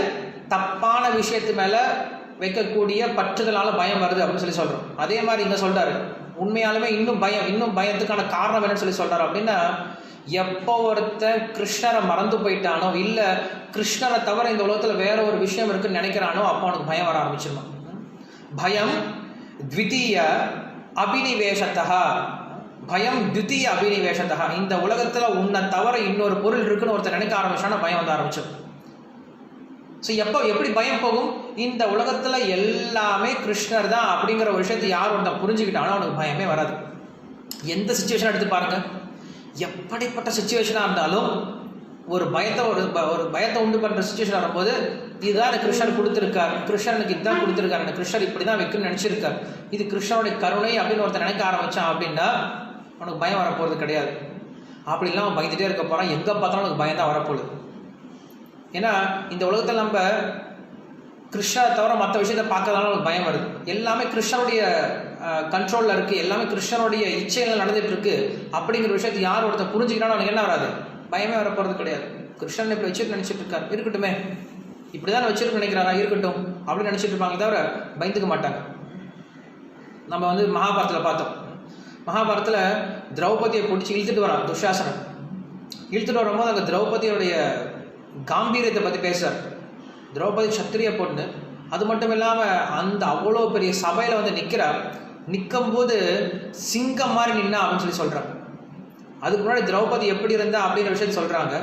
தப்பான விஷயத்து மேலே வைக்கக்கூடிய பற்றுதலால் பயம் வருது அப்படின்னு சொல்லி சொல்கிறோம். அதே மாதிரி இங்கே சொல்கிறாரு, உண்மையாலுமே இன்னும் பயத்துக்கான காரணம் என்னன்னு சொல்லி சொல்கிறார் அப்படின்னா, எப்போ ஒருத்தன் கிருஷ்ணரை மறந்து போயிட்டானோ, இல்லை கிருஷ்ணரை தவிர இந்த உலகத்தில் வேற ஒரு விஷயம் இருக்குன்னு நினைக்கிறானோ, அப்போ அவனுக்கு பயம் வர ஆரம்பிச்சிருமா. பயம் த்விதீய அபினிவேஷத்தா, பயம் த்விதீய அபினிவேஷத்தா, இந்த உலகத்தில் உன்னை தவிர இன்னொரு பொருள் இருக்குன்னு ஒருத்தர் நினைக்க ஆரம்பிச்சானா பயம் வந்து ஆரம்பிச்சிடும். ஸோ எப்படி பயம் போகும், இந்த உலகத்தில் எல்லாமே கிருஷ்ணர் தான் அப்படிங்கிற ஒரு விஷயத்தை யார் ஒருத்தன் புரிஞ்சுக்கிட்டானோ அவனுக்கு பயமே வராது. எந்த சுச்சுவேஷன் எடுத்து பாருங்க, எப்படிப்பட்ட சுச்சுவேஷனாக இருந்தாலும் ஒரு பயத்தை உண்டு பண்ணுற சுச்சுவேஷன் வரும்போது, இதுதான் எனக்கு கிருஷ்ணர் கொடுத்துருக்கார், கிருஷ்ணனுக்கு இதுதான் கொடுத்துருக்காரு, எனக்கு கிருஷ்ணர் இப்படி தான் வைக்கணும்னு நினச்சிருக்கார், இது கிருஷ்ணனுடைய கருணை அப்படின்னு ஒருத்தர் நினைக்க ஆரம்பித்தான் அப்படின்னா அவனுக்கு பயம் வரப்போகிறது கிடையாது. அப்படிலாம் அவன் பயந்துகிட்டே இருக்க போகிறான், எங்கே பார்த்தாலும் அவனுக்கு பயம் தான் வரப்போகுது. ஏன்னா இந்த உலகத்தில் நம்ம கிருஷ்ணரை தவிர மற்ற விஷயத்தை பார்க்கறதுனால நமக்கு பயம் வருது. எல்லாமே கிருஷ்ணனுடைய கண்ட்ரோலில் இருக்குது, எல்லாமே கிருஷ்ணனுடைய இச்சைகள் நடந்துட்டு இருக்கு அப்படிங்கிற விஷயத்தை யார் ஒருத்தர் புரிஞ்சுக்கிட்டாலும் அவனுக்கு என்ன வராது, பயமே வரப்போகிறது கிடையாது. கிருஷ்ணன் இப்படி வச்சுட்டு நினச்சிட்டு இருக்காரு, இருக்கட்டுமே, இப்படி தான் வச்சிருக்கு நினைக்கிறாரா, இருக்கட்டும் அப்படின்னு நினச்சிட்டு இருப்பாங்க தவிர பயந்துக்க மாட்டாங்க. நம்ம வந்து மகாபாரத்தில் பார்த்தோம். மகாபாரத்தில் திரௌபதியை பிடிச்சி இழுத்துட்டு வரான் துஷாசனன். இழுத்துட்டு வரும்போது அங்கே திரௌபதியோடைய காம்பீரியத்தை பற்றி பேசுகிறார். திரௌபதி சத்திரிய பொண்ணு, அது மட்டும் இல்லாமல் அந்த அவ்வளோ பெரிய சபையில் வந்து நிற்கும்போது சிங்கம் மாதிரி நின்னா அப்படின்னு சொல்கிறாங்க. அதுக்கு முன்னாடி திரௌபதி எப்படி இருந்தா அப்படிங்கிற விஷயத்த சொல்கிறாங்க.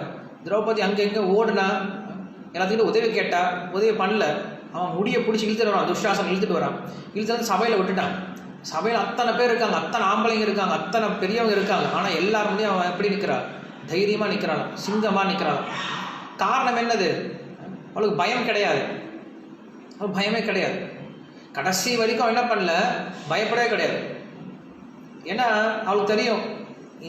திரௌபதி அங்கே ஓடுனா, எல்லாத்துக்கிட்ட உதவி கேட்டா, உதவி பண்ணல, அவன் முடியை பிடிச்சி இழுத்துட்டு வரான், துஷாசன் இழுத்துட்டு வரான். இழுத்து வந்து சபையில் விட்டுட்டான். சபையில் அத்தனை பேர் இருக்காங்க, அத்தனை ஆம்பளைங்க இருக்காங்க, அத்தனை பெரியவங்க இருக்காங்க. ஆனால் எல்லாருமே அவன் எப்படி நிற்கிறான், தைரியமாக நிற்கிறான், சிங்கமாக நிற்கிறான். காரணம் என்னது, அவளுக்கு பயம் கிடையாது, அவளுக்கு பயமே கிடையாது. கடைசி வரைக்கும் அவன் என்ன பண்ணல, பயப்படவே கிடையாது. ஏன்னா அவளுக்கு தெரியும்,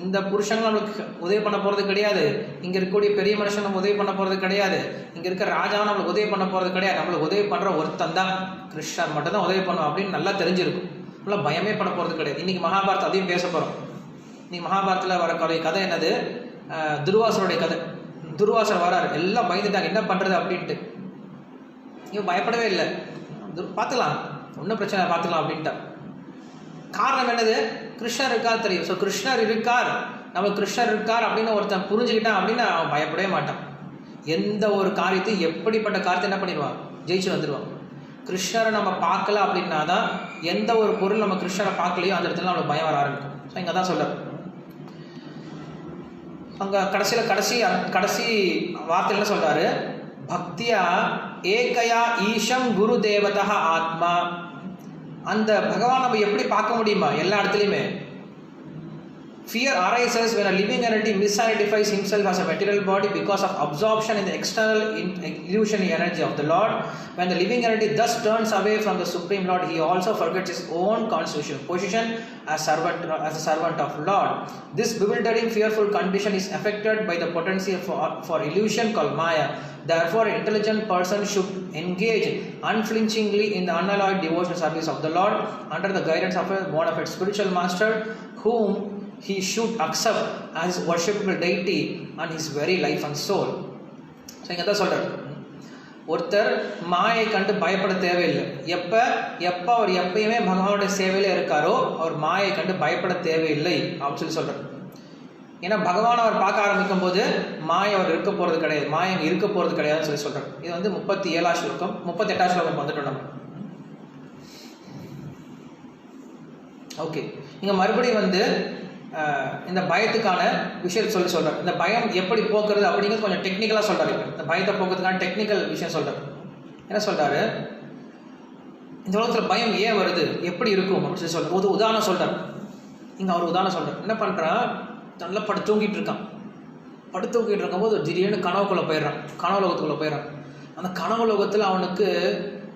இந்த புருஷங்க நம்மளுக்கு உதவி பண்ண போகிறது கிடையாது, இங்கே இருக்கக்கூடிய பெரிய மனுஷன் நம்ம உதவி பண்ண போகிறது கிடையாது, இங்கே இருக்க ராஜாவும் நம்மளுக்கு உதவி பண்ண போகிறது கிடையாது, நம்மளுக்கு உதவி பண்ணுற ஒருத்தன் தான், கிருஷ்ணர் மட்டும் தான் உதவி பண்ணும் அப்படின்னு நல்லா தெரிஞ்சிருக்கும். நம்மளால் பயமே பண்ண போகிறது கிடையாது. இன்றைக்கி மகாபாரதம் அதையும் பேச போகிறோம். இன்றைக்கி மகாபாரதத்தில் வரக்கூடிய கதை என்னது, துர்வாசருடைய கதை. துர்வாசர் வராரு, எல்லாம் பயந்துட்டாங்க, என்ன பண்ணுறது அப்படின்ட்டு. இவன் பயப்படவே இல்லை, பார்த்துக்கலாம், ஒன்றும் பிரச்சனை பார்த்துக்கலாம் அப்படின்ட்டா. காரணம் என்னது, கிருஷ்ணர் இருக்கார் தெரியும். ஸோ கிருஷ்ணர் இருக்கார், நம்ம கிருஷ்ணர் இருக்கார் அப்படின்னு ஒருத்தன் புரிஞ்சுக்கிட்டான் அப்படின்னா அவன் பயப்படவே மாட்டான். எந்த ஒரு காரியத்தையும், எப்படிப்பட்ட காரியத்தை என்ன பண்ணிடுவான், ஜெயிச்சு வந்துடுவான். கிருஷ்ணரை நம்ம பார்க்கல அப்படின்னா தான், எந்த ஒரு பொருள் நம்ம கிருஷ்ணரை பார்க்கலையோ அந்த இடத்துல நம்மளுக்கு பயம் வர ஆரம்பிக்கும். ஸோ இங்கே தான் சொல்கிறார். அங்கே கடைசி வார்த்தை என்ன சொல்கிறாரு, பக்தியா ஏகையா ஈஷம் குரு தேவதா ஆத்மா. அந்த பகவான் நம்ம எப்படி பார்க்க முடியுமா, எல்லா இடத்துலையுமே Fear arises when a living entity misidentifies himself as a material body because of absorption in the external illusionary energy of the Lord. When the living entity thus turns away from the Supreme Lord, he also forgets his own constitutional position as a servant of Lord. This bewildering, fearful condition is affected by the potency for illusion called Maya. Therefore, an intelligent person should engage unflinchingly in the unalloyed devotional service of the Lord under the guidance of a bona fide spiritual master, whom he should accept as his worshipable deity and his very life and soul. So இங்கே தான் சொல்கிறார், ஒருத்தர் மாயை கண்டு பயப்பட தேவையில்லை. எப்போ அவர் எப்பயுமே பகவானுடைய சேவையில் இருக்காரோ அவர் மாயை கண்டு பயப்பட தேவையில்லை அப்படின்னு சொல்கிறார். ஏன்னா பகவான் அவர் பார்க்க ஆரம்பிக்கும் போது மாயை அவர் இருக்க போகிறது கிடையாது, மாயை அங்கே இருக்க போகிறது கிடையாதுன்னு சொல்கிறார். இது வந்து 37ஆம் ஸ்லோகம், 38ஆம் ஸ்லோகம் வந்துட்டோம் நம்ம. ஓகே, இங்கே மறுபடியும் வந்து இந்த பயத்துக்கான விஷயத்தை சொல்கிறார். இந்த பயம் எப்படி போக்குறது அப்படிங்கிறது கொஞ்சம் டெக்னிக்கலாக சொல்கிறார். இந்த பயத்தை போக்குறதுக்கான டெக்னிக்கல் விஷயம் சொல்கிறார். என்ன சொல்கிறாரு, இந்த உலகத்தில் பயம் ஏன் வருது, எப்படி இருக்கும் அப்படின்னு சொல்லி சொல்கிறார். ஒரு உதாரணம் சொல்கிறார். இங்கே அவர் உதாரணம் சொல்கிறார். என்ன பண்ணுறான், நல்லா தூங்கிட்டு இருக்கான். தூங்கிட்டு இருக்கும்போது திடீர்னு கனவுக்குள்ளே போயிடுறான், கனவுலோகத்துக்குள்ளே போயிடறான். அந்த கனவுலோகத்தில் அவனுக்கு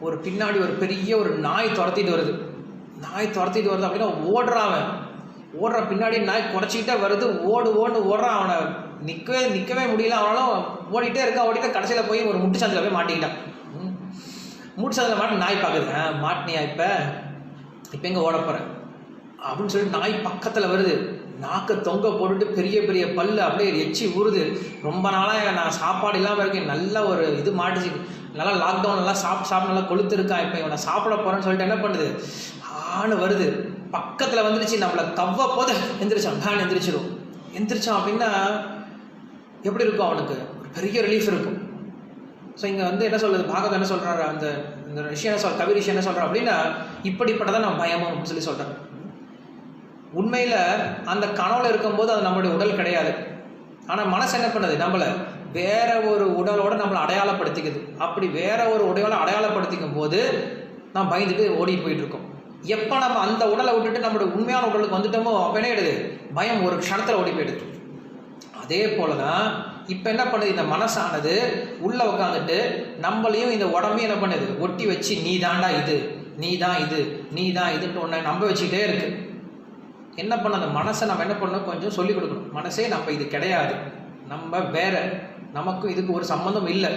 ஒரு பின்னாடி ஒரு பெரிய ஒரு நாய் துரத்திட்டு வருது. அப்படின்னா ஓடுறான். ஓடுற பின்னாடி நாய் குறைச்சிக்கிட்டே வருது. ஓடுறான். அவனை நிற்கவே முடியல. அவனாலும் ஓடிட்டே இருக்கான். கடைசியில் போய் ஒரு முட்டுச்சந்தில் போய் மாட்டிக்கிட்டான். முட்டுச்சந்தில் மாட்டி நாய் பார்க்குது. மாட்டினியா இப்போ எங்கே ஓட போகிறேன் அப்படின்னு சொல்லிட்டு நாய் பக்கத்தில் வருது. நாக்கை தொங்க போட்டுட்டு பெரிய பெரிய பல்லு அப்படியே எச்சி ஊறுது. ரொம்ப நாளாக நான் சாப்பாடு இல்லாமல் இருக்கேன். நல்ல ஒரு இது மாட்டுச்சு. நல்லா லாக்டவுன் நல்லா சாப்பிட்டு நல்லா கொளுத்துருக்கான். இப்போ இவனை சாப்பிட போகிறேன்னு சொல்லிட்டு என்ன பண்ணுது, ஆன்னு வருது. பக்கத்தில் வந்துடுச்சு. நம்மளை கவ்வ போது எந்திரிச்சான். எந்திரிச்சான் அப்படின்னா எப்படி இருக்கும், அவனுக்கு ஒரு பெரிய ரிலீஃப் இருக்கும். ஸோ இங்கே வந்து என்ன சொல்கிறது, பாகவதம் என்ன சொல்கிறாரு, இந்த விஷயம் என்ன கவி ரிஷி என்ன சொல்கிறார் அப்படின்னா, இப்படிப்பட்டதான் நம்ம பயமும் அப்படின்னு சொல்கிறார். உண்மையில் அந்த கனவுல இருக்கும்போது அது நம்மளுடைய உடல் கிடையாது. ஆனால் மனசு என்ன பண்ணுது, நம்மளை வேற ஒரு உடலோடு நம்மளை அடையாளப்படுத்திக்குது. அப்படி வேற ஒரு உடலை அடையாளப்படுத்திக்கும் போது நான் பயந்துட்டு ஓடிட்டு போயிட்டுருக்கோம். எப்போ நம்ம அந்த உடலை விட்டுட்டு நம்மளுடைய உண்மையான உடலுக்கு வந்துட்டோமோ அப்போ என்ன ஆயிடுது, பயம் ஒரு க்ஷணத்தில் ஓடி போயிடுது. அதே போல தான் இப்போ என்ன பண்ணுது, இந்த மனசானது உள்ளே உட்காந்துட்டு நம்மளையும் இந்த உடம்பையும் என்ன பண்ணுது, ஒட்டி வச்சு நீ தாண்டா இது, நீ தான் இதுன்ட்டு ஒன்று நம்ப வச்சுக்கிட்டே இருக்கு. என்ன பண்ண, அந்த மனசை நம்ம என்ன பண்ணணும், கொஞ்சம் சொல்லிக் கொடுக்கணும். மனசே நம்ம இது கிடையாது, நம்ம வேற, நமக்கும் இதுக்கு ஒரு சம்மந்தம் இல்லை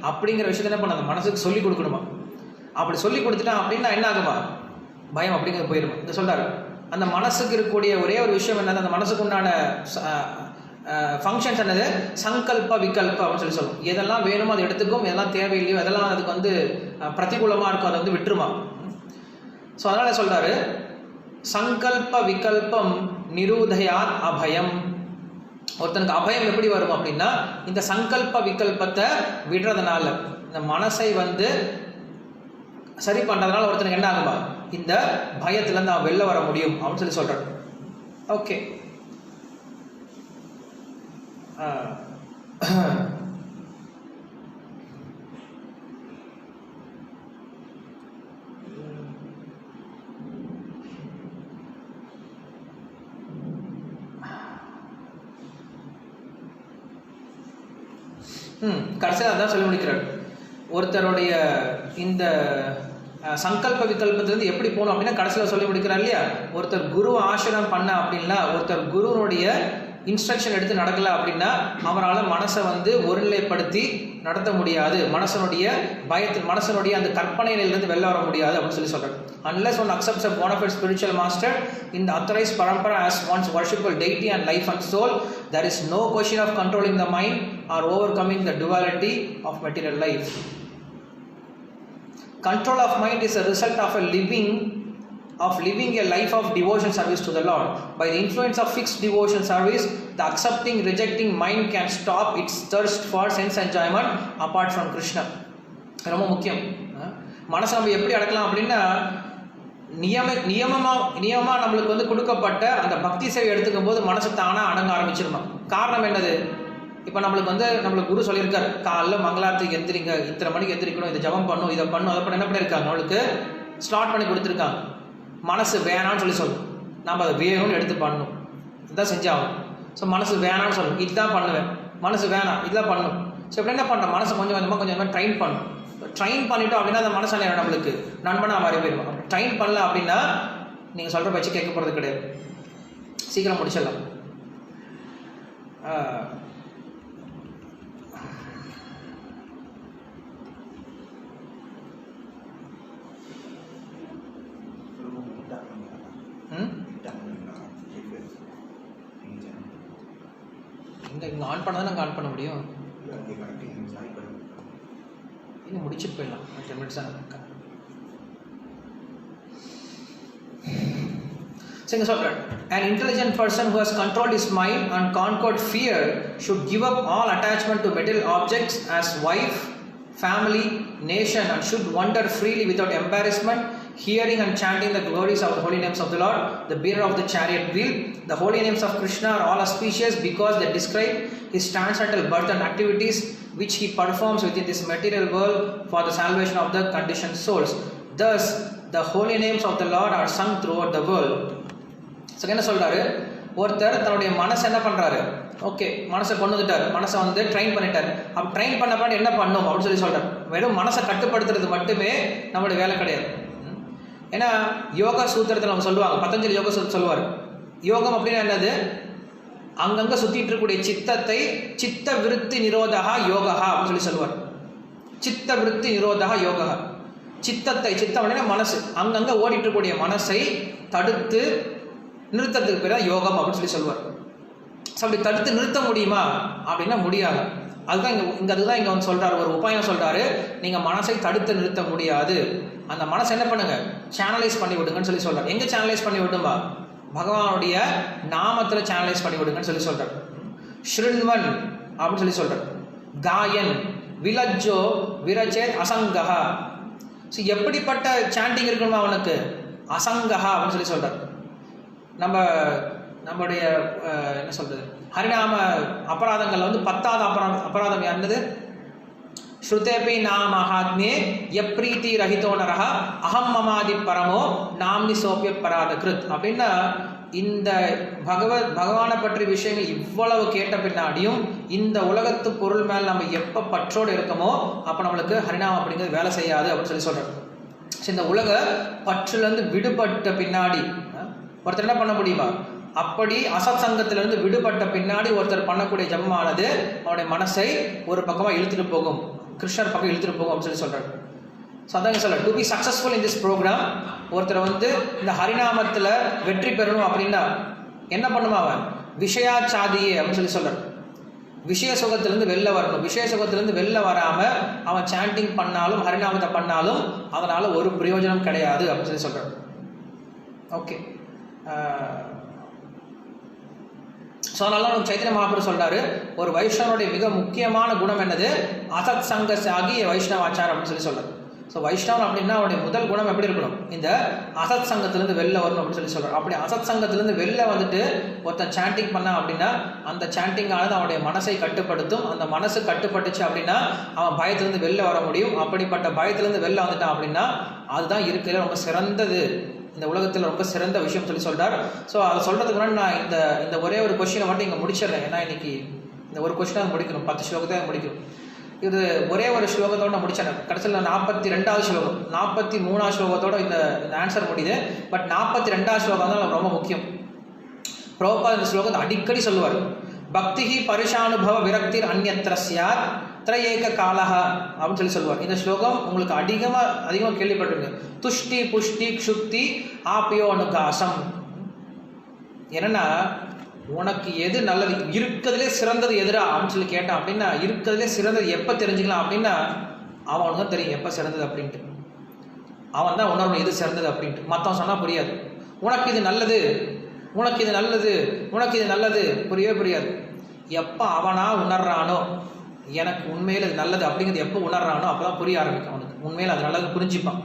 அப்படிங்கிற விஷயத்த என்ன பண்ண, அந்த மனசுக்கு சொல்லிக் கொடுக்கணுமா. அப்படி சொல்லி கொடுத்துட்டான் அப்படின்னா என்ன ஆகுமா, பயம் அப்படிங்கிறது போயிடுமா. இந்த சொல்கிறாரு, அந்த மனசுக்கு இருக்கக்கூடிய ஒரே ஒரு விஷயம் என்னது, அந்த மனசுக்கு உண்டான ஃபங்க்ஷன்ஸ் என்னது, சங்கல்ப விகல்ப அப்படின்னு சொல்லுவோம். எதெல்லாம் வேணுமோ அதை எடுத்துக்கும், எதெல்லாம் தேவையில்லையோ எதெல்லாம் அதுக்கு வந்து பிரதிகூலமாக இருக்கும் அதை வந்து விட்டுருமா. ஸோ அதனால் சொல்கிறாரு, சங்கல்ப விகல்பம் நிரூதயாத் அபயம். ஒருத்தனுக்கு அபயம் எப்படி வரும் அப்படின்னா, இந்த சங்கல்ப விகல்பத்தை விடுறதுனால, இந்த மனசை வந்து சரி பண்ணுறதுனால ஒருத்தனுக்கு என்ன ஆகுமா, இந்த பயத்துலேருந்து அவன் வெளில வர முடியும் அப்படின்னு சொல்கிறார். ஓகே, கடைசியாக அதான் சொல்லி முடிக்கிறார். ஒருத்தருடைய இந்த சங்கல்ப விகல்பத்திலேருந்து எப்படி போகணும் அப்படின்னா கடைசியில் சொல்லி முடிக்கிறார் இல்லையா, ஒருத்தர் குரு ஆசிரியம் பண்ண அப்படின்னா, ஒருத்தர் குருவனுடைய இன்ஸ்ட்ரக்ஷன் எடுத்து நடக்கலை அப்படின்னா அவரால் மனசை வந்து ஒருநிலைப்படுத்தி நடத்த முடியாது, மனசனுடைய அந்த கற்பனையிலிருந்து வெளில வர முடியாது அப்படின்னு சொல்கிறார். Unless one accepts a bona fide spiritual master in the authorized parampara as one's worshipable deity and life and soul, there is no question of controlling the mind or overcoming the duality of material life. Control of mind is a result of living a life of devotion service to the Lord. By the influence of fixed devotion service, the accepting, rejecting mind can stop its thirst for sense enjoyment apart from Krishna. ரொம்ப முக்கியம். மனசை நம்ம எப்படி அடக்கலாம் அப்படின்னா, நியமமாக நம்மளுக்கு வந்து கொடுக்கப்பட்ட அந்த பக்தி சேவை எடுத்துக்கும் போது மனசு தானாக அடங்க ஆரம்பிச்சிருமா. காரணம் என்னது, இப்போ நம்மளுக்கு குரு சொல்லியிருக்காரு, காலைல மங்களாரத்துக்கு எந்திரிங்க, இத்தனை மணிக்கு எந்திரிக்கணும், இதை ஜபம் பண்ணணும், இதை பண்ணணும், அதை பண்ண என்ன பண்ணியிருக்காங்க, நம்மளுக்கு ஸ்டார்ட் பண்ணி கொடுத்துருக்காங்க. மனசு வேணான்னு சொல்லி சொல்லும், நம்ம அதை வேணும்னு எடுத்து பண்ணணும். இதான் செஞ்சாகும். ஸோ மனசு வேணான்னு சொல்லும், இதுதான் பண்ணுவேன், மனசு வேணாம் இதுதான் பண்ணும். ஸோ இப்படி என்ன பண்ணுறோம், மனசை கொஞ்சம் கொஞ்சமாக ட்ரைன் பண்ணணும். ட்ரைன் பண்ணிட்டோம் அப்படின்னா அந்த மனசு நம்மளுக்கு நண்பனாக மாறி போயிடுவோம். ட்ரைன் பண்ணல அப்படின்னா நீங்கள் சொல்கிற பட்சி கேட்க போகிறது கிடையாது, சீக்கிரம் முடிச்சிடலாம். இங்கே ஆன் பண்ணால் தான் நாங்கள் ஆன் பண்ண முடியும். இன்னும் முடிச்சுட்டு போயிடலாம், 10 minutes தான் இருக்கேன். Sing சொல்கிறேன், an intelligent person who has controlled his mind and conquered fear should give up all attachment to material objects as wife, family, nation, and should wander freely without embarrassment, hearing and chanting the glories of the holy names of the Lord, the bearer of the chariot wheel. The holy names of Krishna are all auspicious because they describe his transcendental birth and activities which he performs within this material world for the salvation of the conditioned souls. Thus, the holy names of the Lord are sung throughout the world. So என்ன சொல்கிறாரு, ஒருத்தர் தன்னுடைய மனசை என்ன பண்ணுறாரு, okay மனசை கொண்டு வந்துட்டார், மனசை ட்ரைன் பண்ணிட்டார். அப்போ ட்ரைன் பண்ண பண்ணி என்ன பண்ணும் அப்படின்னு சொல்கிறார். வெறும் மனசை கட்டுப்படுத்துறது மட்டுமே நம்மளுடைய வேலை கிடையாது. ஏன்னா யோகா சூத்திரத்தில் நம்ம சொல்லுவாங்க, பதஞ்சலி யோகா சூத்திரம் சொல்லுவார், யோகம் அப்படின்னா என்னது, அங்கங்கே சுற்றிட்டு இருக்கக்கூடிய சித்தத்தை சித்த விருத்தி நிரோதகா யோகா அப்படின்னு சொல்லுவார். சித்த விருத்தி நிரோதகா யோகா, சித்தத்தை, சித்தம் அப்படின்னா மனசு, அங்கங்கே ஓடிட்டு இருக்கக்கூடிய மனசை தடுத்து நிறுத்தத்துக்கு பேர் தான் யோகம் அப்படின்னு சொல்லுவார். ஸோ அப்படி தடுத்து நிறுத்த முடியுமா அப்படின்னா முடியாது. அதுதான் அதுதான் இங்கே வந்து சொல்கிறார், ஒரு உபாயம் சொல்கிறாரு, நீங்கள் மனசை தடுத்து நிறுத்த முடியாது, அந்த மனசை என்ன பண்ணுங்க, சேனலைஸ் பண்ணி விடுங்கன்னு சொல்கிறார். எங்கே சேனலைஸ் பண்ணி விடுமா, பகவானுடைய நாமத்தில் சேனலைஸ் பண்ணி விடுங்கன்னு சொல்கிறார். ஸ்ருண்வன் அப்படின்னு சொல்கிறார். காயன் விலஜ்ஜோ விரஜேத் அசங்கஹா. ஸோ எப்படிப்பட்ட சாண்டிங் இருக்கணுமா அவனுக்கு, அசங்கஹா அப்படின்னு சொல்கிறார். நம்மளுடைய என்ன சொல்கிறது, ஹரிநாம அபராதங்களில் வந்து 10வது அபராதம் என்னது, ஸ்ருதேபி நாமஹாத்மே யப்ரீதி ரஹிதோனரஹா அகம் மமாதி பரமோ நாம்னி சோபிய பராத கிருத். அப்படின்னா இந்த பகவானை பற்றிய விஷயங்கள் இவ்வளவு கேட்ட பின்னாடியும் இந்த உலகத்து பொருள் மேல் நம்ம எப்போ பற்றோடு இருக்கமோ அப்போ நம்மளுக்கு ஹரிநாமம் அப்படிங்கிறது வேலை செய்யாது அப்படின்னு சொல்கிறோம். ஸோ இந்த உலக பற்றுலேருந்து விடுபட்ட பின்னாடி ஒருத்தர் என்ன பண்ண முடியுமா, அப்படி அசத் சங்கத்திலிருந்து விடுபட்ட பின்னாடி ஒருத்தர் பண்ணக்கூடிய ஜபமானது அவனுடைய மனசை ஒரு பக்கமாக இழுத்துட்டு போகும், கிருஷ்ணர் பக்கம் இழுத்துட்டு போகும் அப்படின்னு சொல்கிறார். ஸோ அதான் சொல்ல, to be successful in this programme, ஒருத்தர் வந்து இந்த ஹரிநாமத்தில் வெற்றி பெறணும் அப்படின்னா என்ன பண்ணுமா, அவன் விஷயாச்சாதியே அப்படின்னு சொல்கிறார். விஷய சுகத்திலேருந்து வெளில வரணும். விஷய சுகத்திலேருந்து வெளில வராமல் அவன் சாண்டிங் பண்ணாலும் ஹரிநாமத்தை பண்ணாலும் அதனால் ஒரு பிரயோஜனம் கிடையாது அப்படின்னு சொல்கிறார். ஓகே, ஸோ அதனால நம்ம சைத்தன்ய மகாபிரபு சொல்கிறாரு, ஒரு வைஷ்ணவனுடைய மிக முக்கியமான குணம் என்னது, அசத் சங்க சாகி வைஷ்ணவாச்சாரம் அப்படின்னு சொல்கிறார். ஸோ வைஷ்ணவன் அப்படின்னா அவனுடைய முதல் குணம் எப்படி இருக்கணும், இந்த அசத் சங்கத்திலேருந்து வெளில வரணும் அப்படின்னு சொல்கிறார். அப்படி அசத் சங்கத்திலேருந்து வெளில வந்துட்டு ஒருத்தன் சாண்டிங் பண்ணான் அப்படின்னா அந்த சாண்டிங்கானது அவனுடைய மனசை கட்டுப்படுத்தும். அந்த மனசு கட்டுப்பட்டுச்சு அப்படின்னா அவன் பயத்திலேருந்து வெளில வர முடியும். அப்படிப்பட்ட பயத்திலேருந்து வெளில வந்துட்டான் அப்படின்னா அதுதான் இருக்கிற ரொம்ப சிறந்தது, இந்த உலகத்தில் ரொம்ப சிறந்த விஷயம் சொல்கிறார். ஸோ அதை சொல்கிறதுக்கு முன்னாடி நான் இந்த ஒரே ஒரு கொஸ்டினை மட்டும் இங்கே முடிச்சிடுறேன். ஏன்னா இன்னைக்கு இந்த ஒரு கொஸ்டினாக முடிக்கணும், 10 ஸ்லோகத்தை முடிக்கணும். இது ஒரே ஒரு ஸ்லோகத்தோடு நான் முடிச்சேன். கடைசியில் 42வது ஸ்லோகம், 43வது ஸ்லோகத்தோடு இந்த ஆன்சர் முடியுது. பட் 42வது ஸ்லோகம் தான் ரொம்ப முக்கியம். பிரபுபாத் இந்த ஸ்லோகத்தை அடிக்கடி சொல்லுவார், பக்திஹி பரிஷானுபவ விரக்திர் அந்யத்ர ஸ்யாத் திரையேக காலஹா அப்படின்னு சொல்லுவார். இந்த ஸ்லோகம் உங்களுக்கு அதிகமாக கேள்விப்பட்டிருக்கு. துஷ்டி புஷ்டி க்ஷுப்தி ஆப்பியோ அனுகாசம். என்னன்னா உனக்கு எது நல்லது, இருக்கிறதுலே சிறந்தது எதிரா அப்படின்னு கேட்டான் அப்படின்னா இருக்கிறதுலே சிறந்தது எப்போ தெரிஞ்சுக்கலாம் அப்படின்னா அவனுக்கு தான் தெரியும் எப்போ சிறந்தது அப்படின்ட்டு. அவன் தான் உணர்வு எது சிறந்தது அப்படின்ட்டு. மற்றவன் சொன்னால் புரியாது. உனக்கு இது நல்லது, உனக்கு இது நல்லது, உனக்கு இது நல்லது புரியாது. எப்போ அவனா உணர்றானோ எனக்கு உண்மையில் அது நல்லது அப்படிங்கிறது எப்போ உணர்றானோ அப்போ தான் புரிய ஆரம்பிக்கும் அவனுக்கு. உண்மையில் அது நல்லது புரிஞ்சுப்பான்.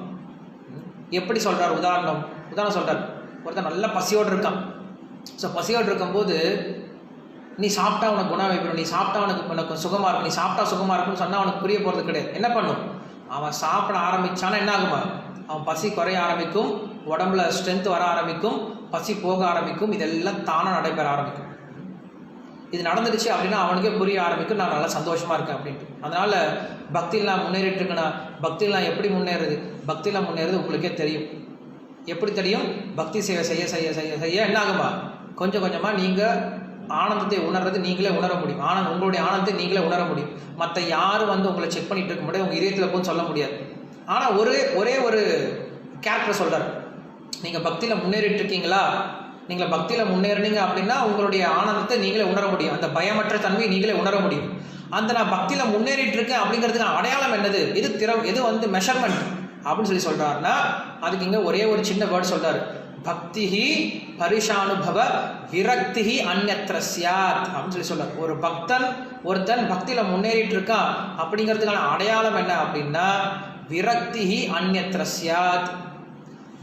எப்படி சொல்கிறார், உதாரணம் சொல்கிறார். ஒருத்தன் நல்ல பசியோடு இருக்கான். ஸோ பசியோடு இருக்கும்போது நீ சாப்பிட்டா உனக்கு குணம் வைக்கணும், நீ சாப்பிட்டா உனக்கு சுகமாக இருக்கும், நீ சாப்பிட்டா சுகமாக இருக்குன்னு சொன்னால் அவனுக்கு புரிய போகிறது கிடையாது. என்ன பண்ணும், அவன் சாப்பிட ஆரம்பித்தானா என்ன ஆகுமா, அவன் பசி குறைய ஆரம்பிக்கும், உடம்புல ஸ்ட்ரென்த் வர ஆரம்பிக்கும், பசி போக ஆரம்பிக்கும், இதெல்லாம் தானாக நடைபெற ஆரம்பிக்கும். இது நடந்துடுச்சு அப்படின்னா அவனுக்கே புரிய ஆரம்பிக்கும், நான் நல்லா சந்தோஷமாக இருக்கேன் அப்படின்ட்டு. அதனால் பக்தியில் நான் முன்னேறிட்டு இருக்கேன்னா, பக்தியில் நான் எப்படி முன்னேறுது, பக்தியில் முன்னேறது உங்களுக்கே தெரியும். எப்படி தெரியும்? பக்தி சேவை செய்ய செய்ய செய்ய செய்ய என்ன ஆகுமா, கொஞ்சம் கொஞ்சமாக நீங்கள் ஆனந்தத்தை உணர்றது நீங்களே உணர முடியும். உங்களுடைய ஆனந்தத்தை நீங்களே உணர முடியும். மற்ற யாரும் வந்து உங்களை செக் பண்ணிட்டு இருக்க முடியாது, உங்கள் இதயத்தில் போன்னு சொல்ல முடியாது. ஆனால் ஒரே ஒரு கேரக்டர் சொல்கிறார், நீங்கள் பக்தியில் முன்னேறிட்டு இருக்கீங்களா, நீங்கள் பக்தியில் முன்னேறினீங்க அப்படின்னா உங்களுடைய ஆனந்தத்தை நீங்களே உணர முடியும், அந்த பயமற்ற தன்மையை நீங்களே உணர முடியும். அந்த நான் பக்தியில் முன்னேறிட்டு இருக்கேன் அப்படிங்கிறதுக்கு அடையாளம் என்னது, எது வந்து மெஷர்மெண்ட் அப்படின்னு சொல்கிறாருன்னா, அதுக்கு இங்கே ஒரே ஒரு சின்ன வேர்ட் சொல்கிறார், பக்திஹி பரிஷானுபவ விரக்திஹி அந்யத்ர ஸ்யாத் அப்படின்னு சொல்றார். ஒருத்தன் பக்தியில் முன்னேறிட்டு இருக்கான் அப்படிங்கிறதுக்கான அடையாளம் என்ன அப்படின்னா, விரக்திஹி அந்யத்ர ஸ்யாத்.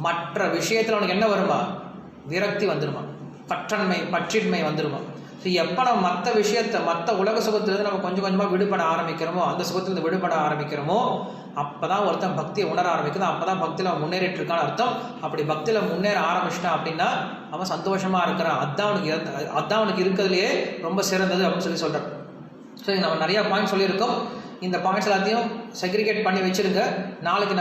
மற்ற விஷயத்தில் அவனுக்கு என்ன வருமா, விரக்தி வந்துடுமா, பற்றின்மை வந்துடுமா. ஸோ எப்போ நம்ம மற்ற விஷயத்தை, மற்ற உலக சுகத்திலிருந்து நம்ம கொஞ்சம் கொஞ்சமாக விடுபட ஆரம்பிக்கிறோமோ, அந்த சுகத்திலிருந்து விடுபட ஆரம்பிக்கிறோமோ, அப்போ தான் ஒருத்தன் பக்தியை உணர ஆரம்பிக்குது, அப்போ தான் பக்தியில் அவன் முன்னேறிட்டு இருக்கான்னு அர்த்தம். அப்படி பக்தியில் முன்னேற ஆரம்பிச்சிட்டான் அப்படின்னா அவன் சந்தோஷமாக இருக்கிறான், அதான் அவனுக்கு இருக்கிறதுலையே ரொம்ப சிறந்தது அப்படின்னு சொல்கிறான். ஸோ நம்ம நிறையா பாயிண்ட்ஸ் சொல்லியிருக்கோம். இந்த பாயிண்ட்ஸ் எல்லாத்தையும் செக்ரிகேட் பண்ணி வச்சுருங்க. நாளைக்கு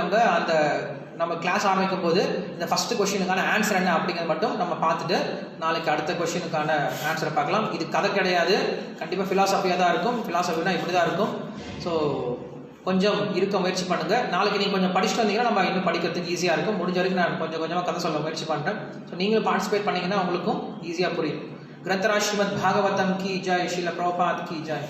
நம்ம கிளாஸ் ஆரம்பிக்கும் போது இந்த ஃபஸ்ட்டு கொஸ்டினுக்கான ஆன்சர் என்ன அப்படிங்கிறது மட்டும் நம்ம பார்த்துட்டு நாளைக்கு அடுத்த கொஸ்டினுக்கான ஆன்சரை பார்க்கலாம். இது கதை கிடையாது, கண்டிப்பாக ஃபிலாசபியாக தான் இருக்கும். ஃபிலாசபினா இப்படி தான் இருக்கும். ஸோ கொஞ்சம் இருக்க முயற்சி பண்ணுங்கள். நாளைக்கு நீங்கள் கொஞ்சம் படிச்சுட்டு வந்தீங்கன்னா நம்ம இன்னும் படிக்கிறதுக்கு ஈஸியாக இருக்கும். முடிஞ்ச வரைக்கும் நான் கொஞ்சம் கொஞ்சமாக கதை சொல்ல முயற்சி பண்ணுறேன். ஸோ நீங்களும் பார்ட்டிசிபேட் பண்ணிங்கன்னா உங்களுக்கும் ஈஸியாக புரியும். கிரந்தராஜ் ஸ்ரீமத் பாகவதம் கி ஜெய், ஸ்ரீல பிரபுபாத் கி ஜெய்.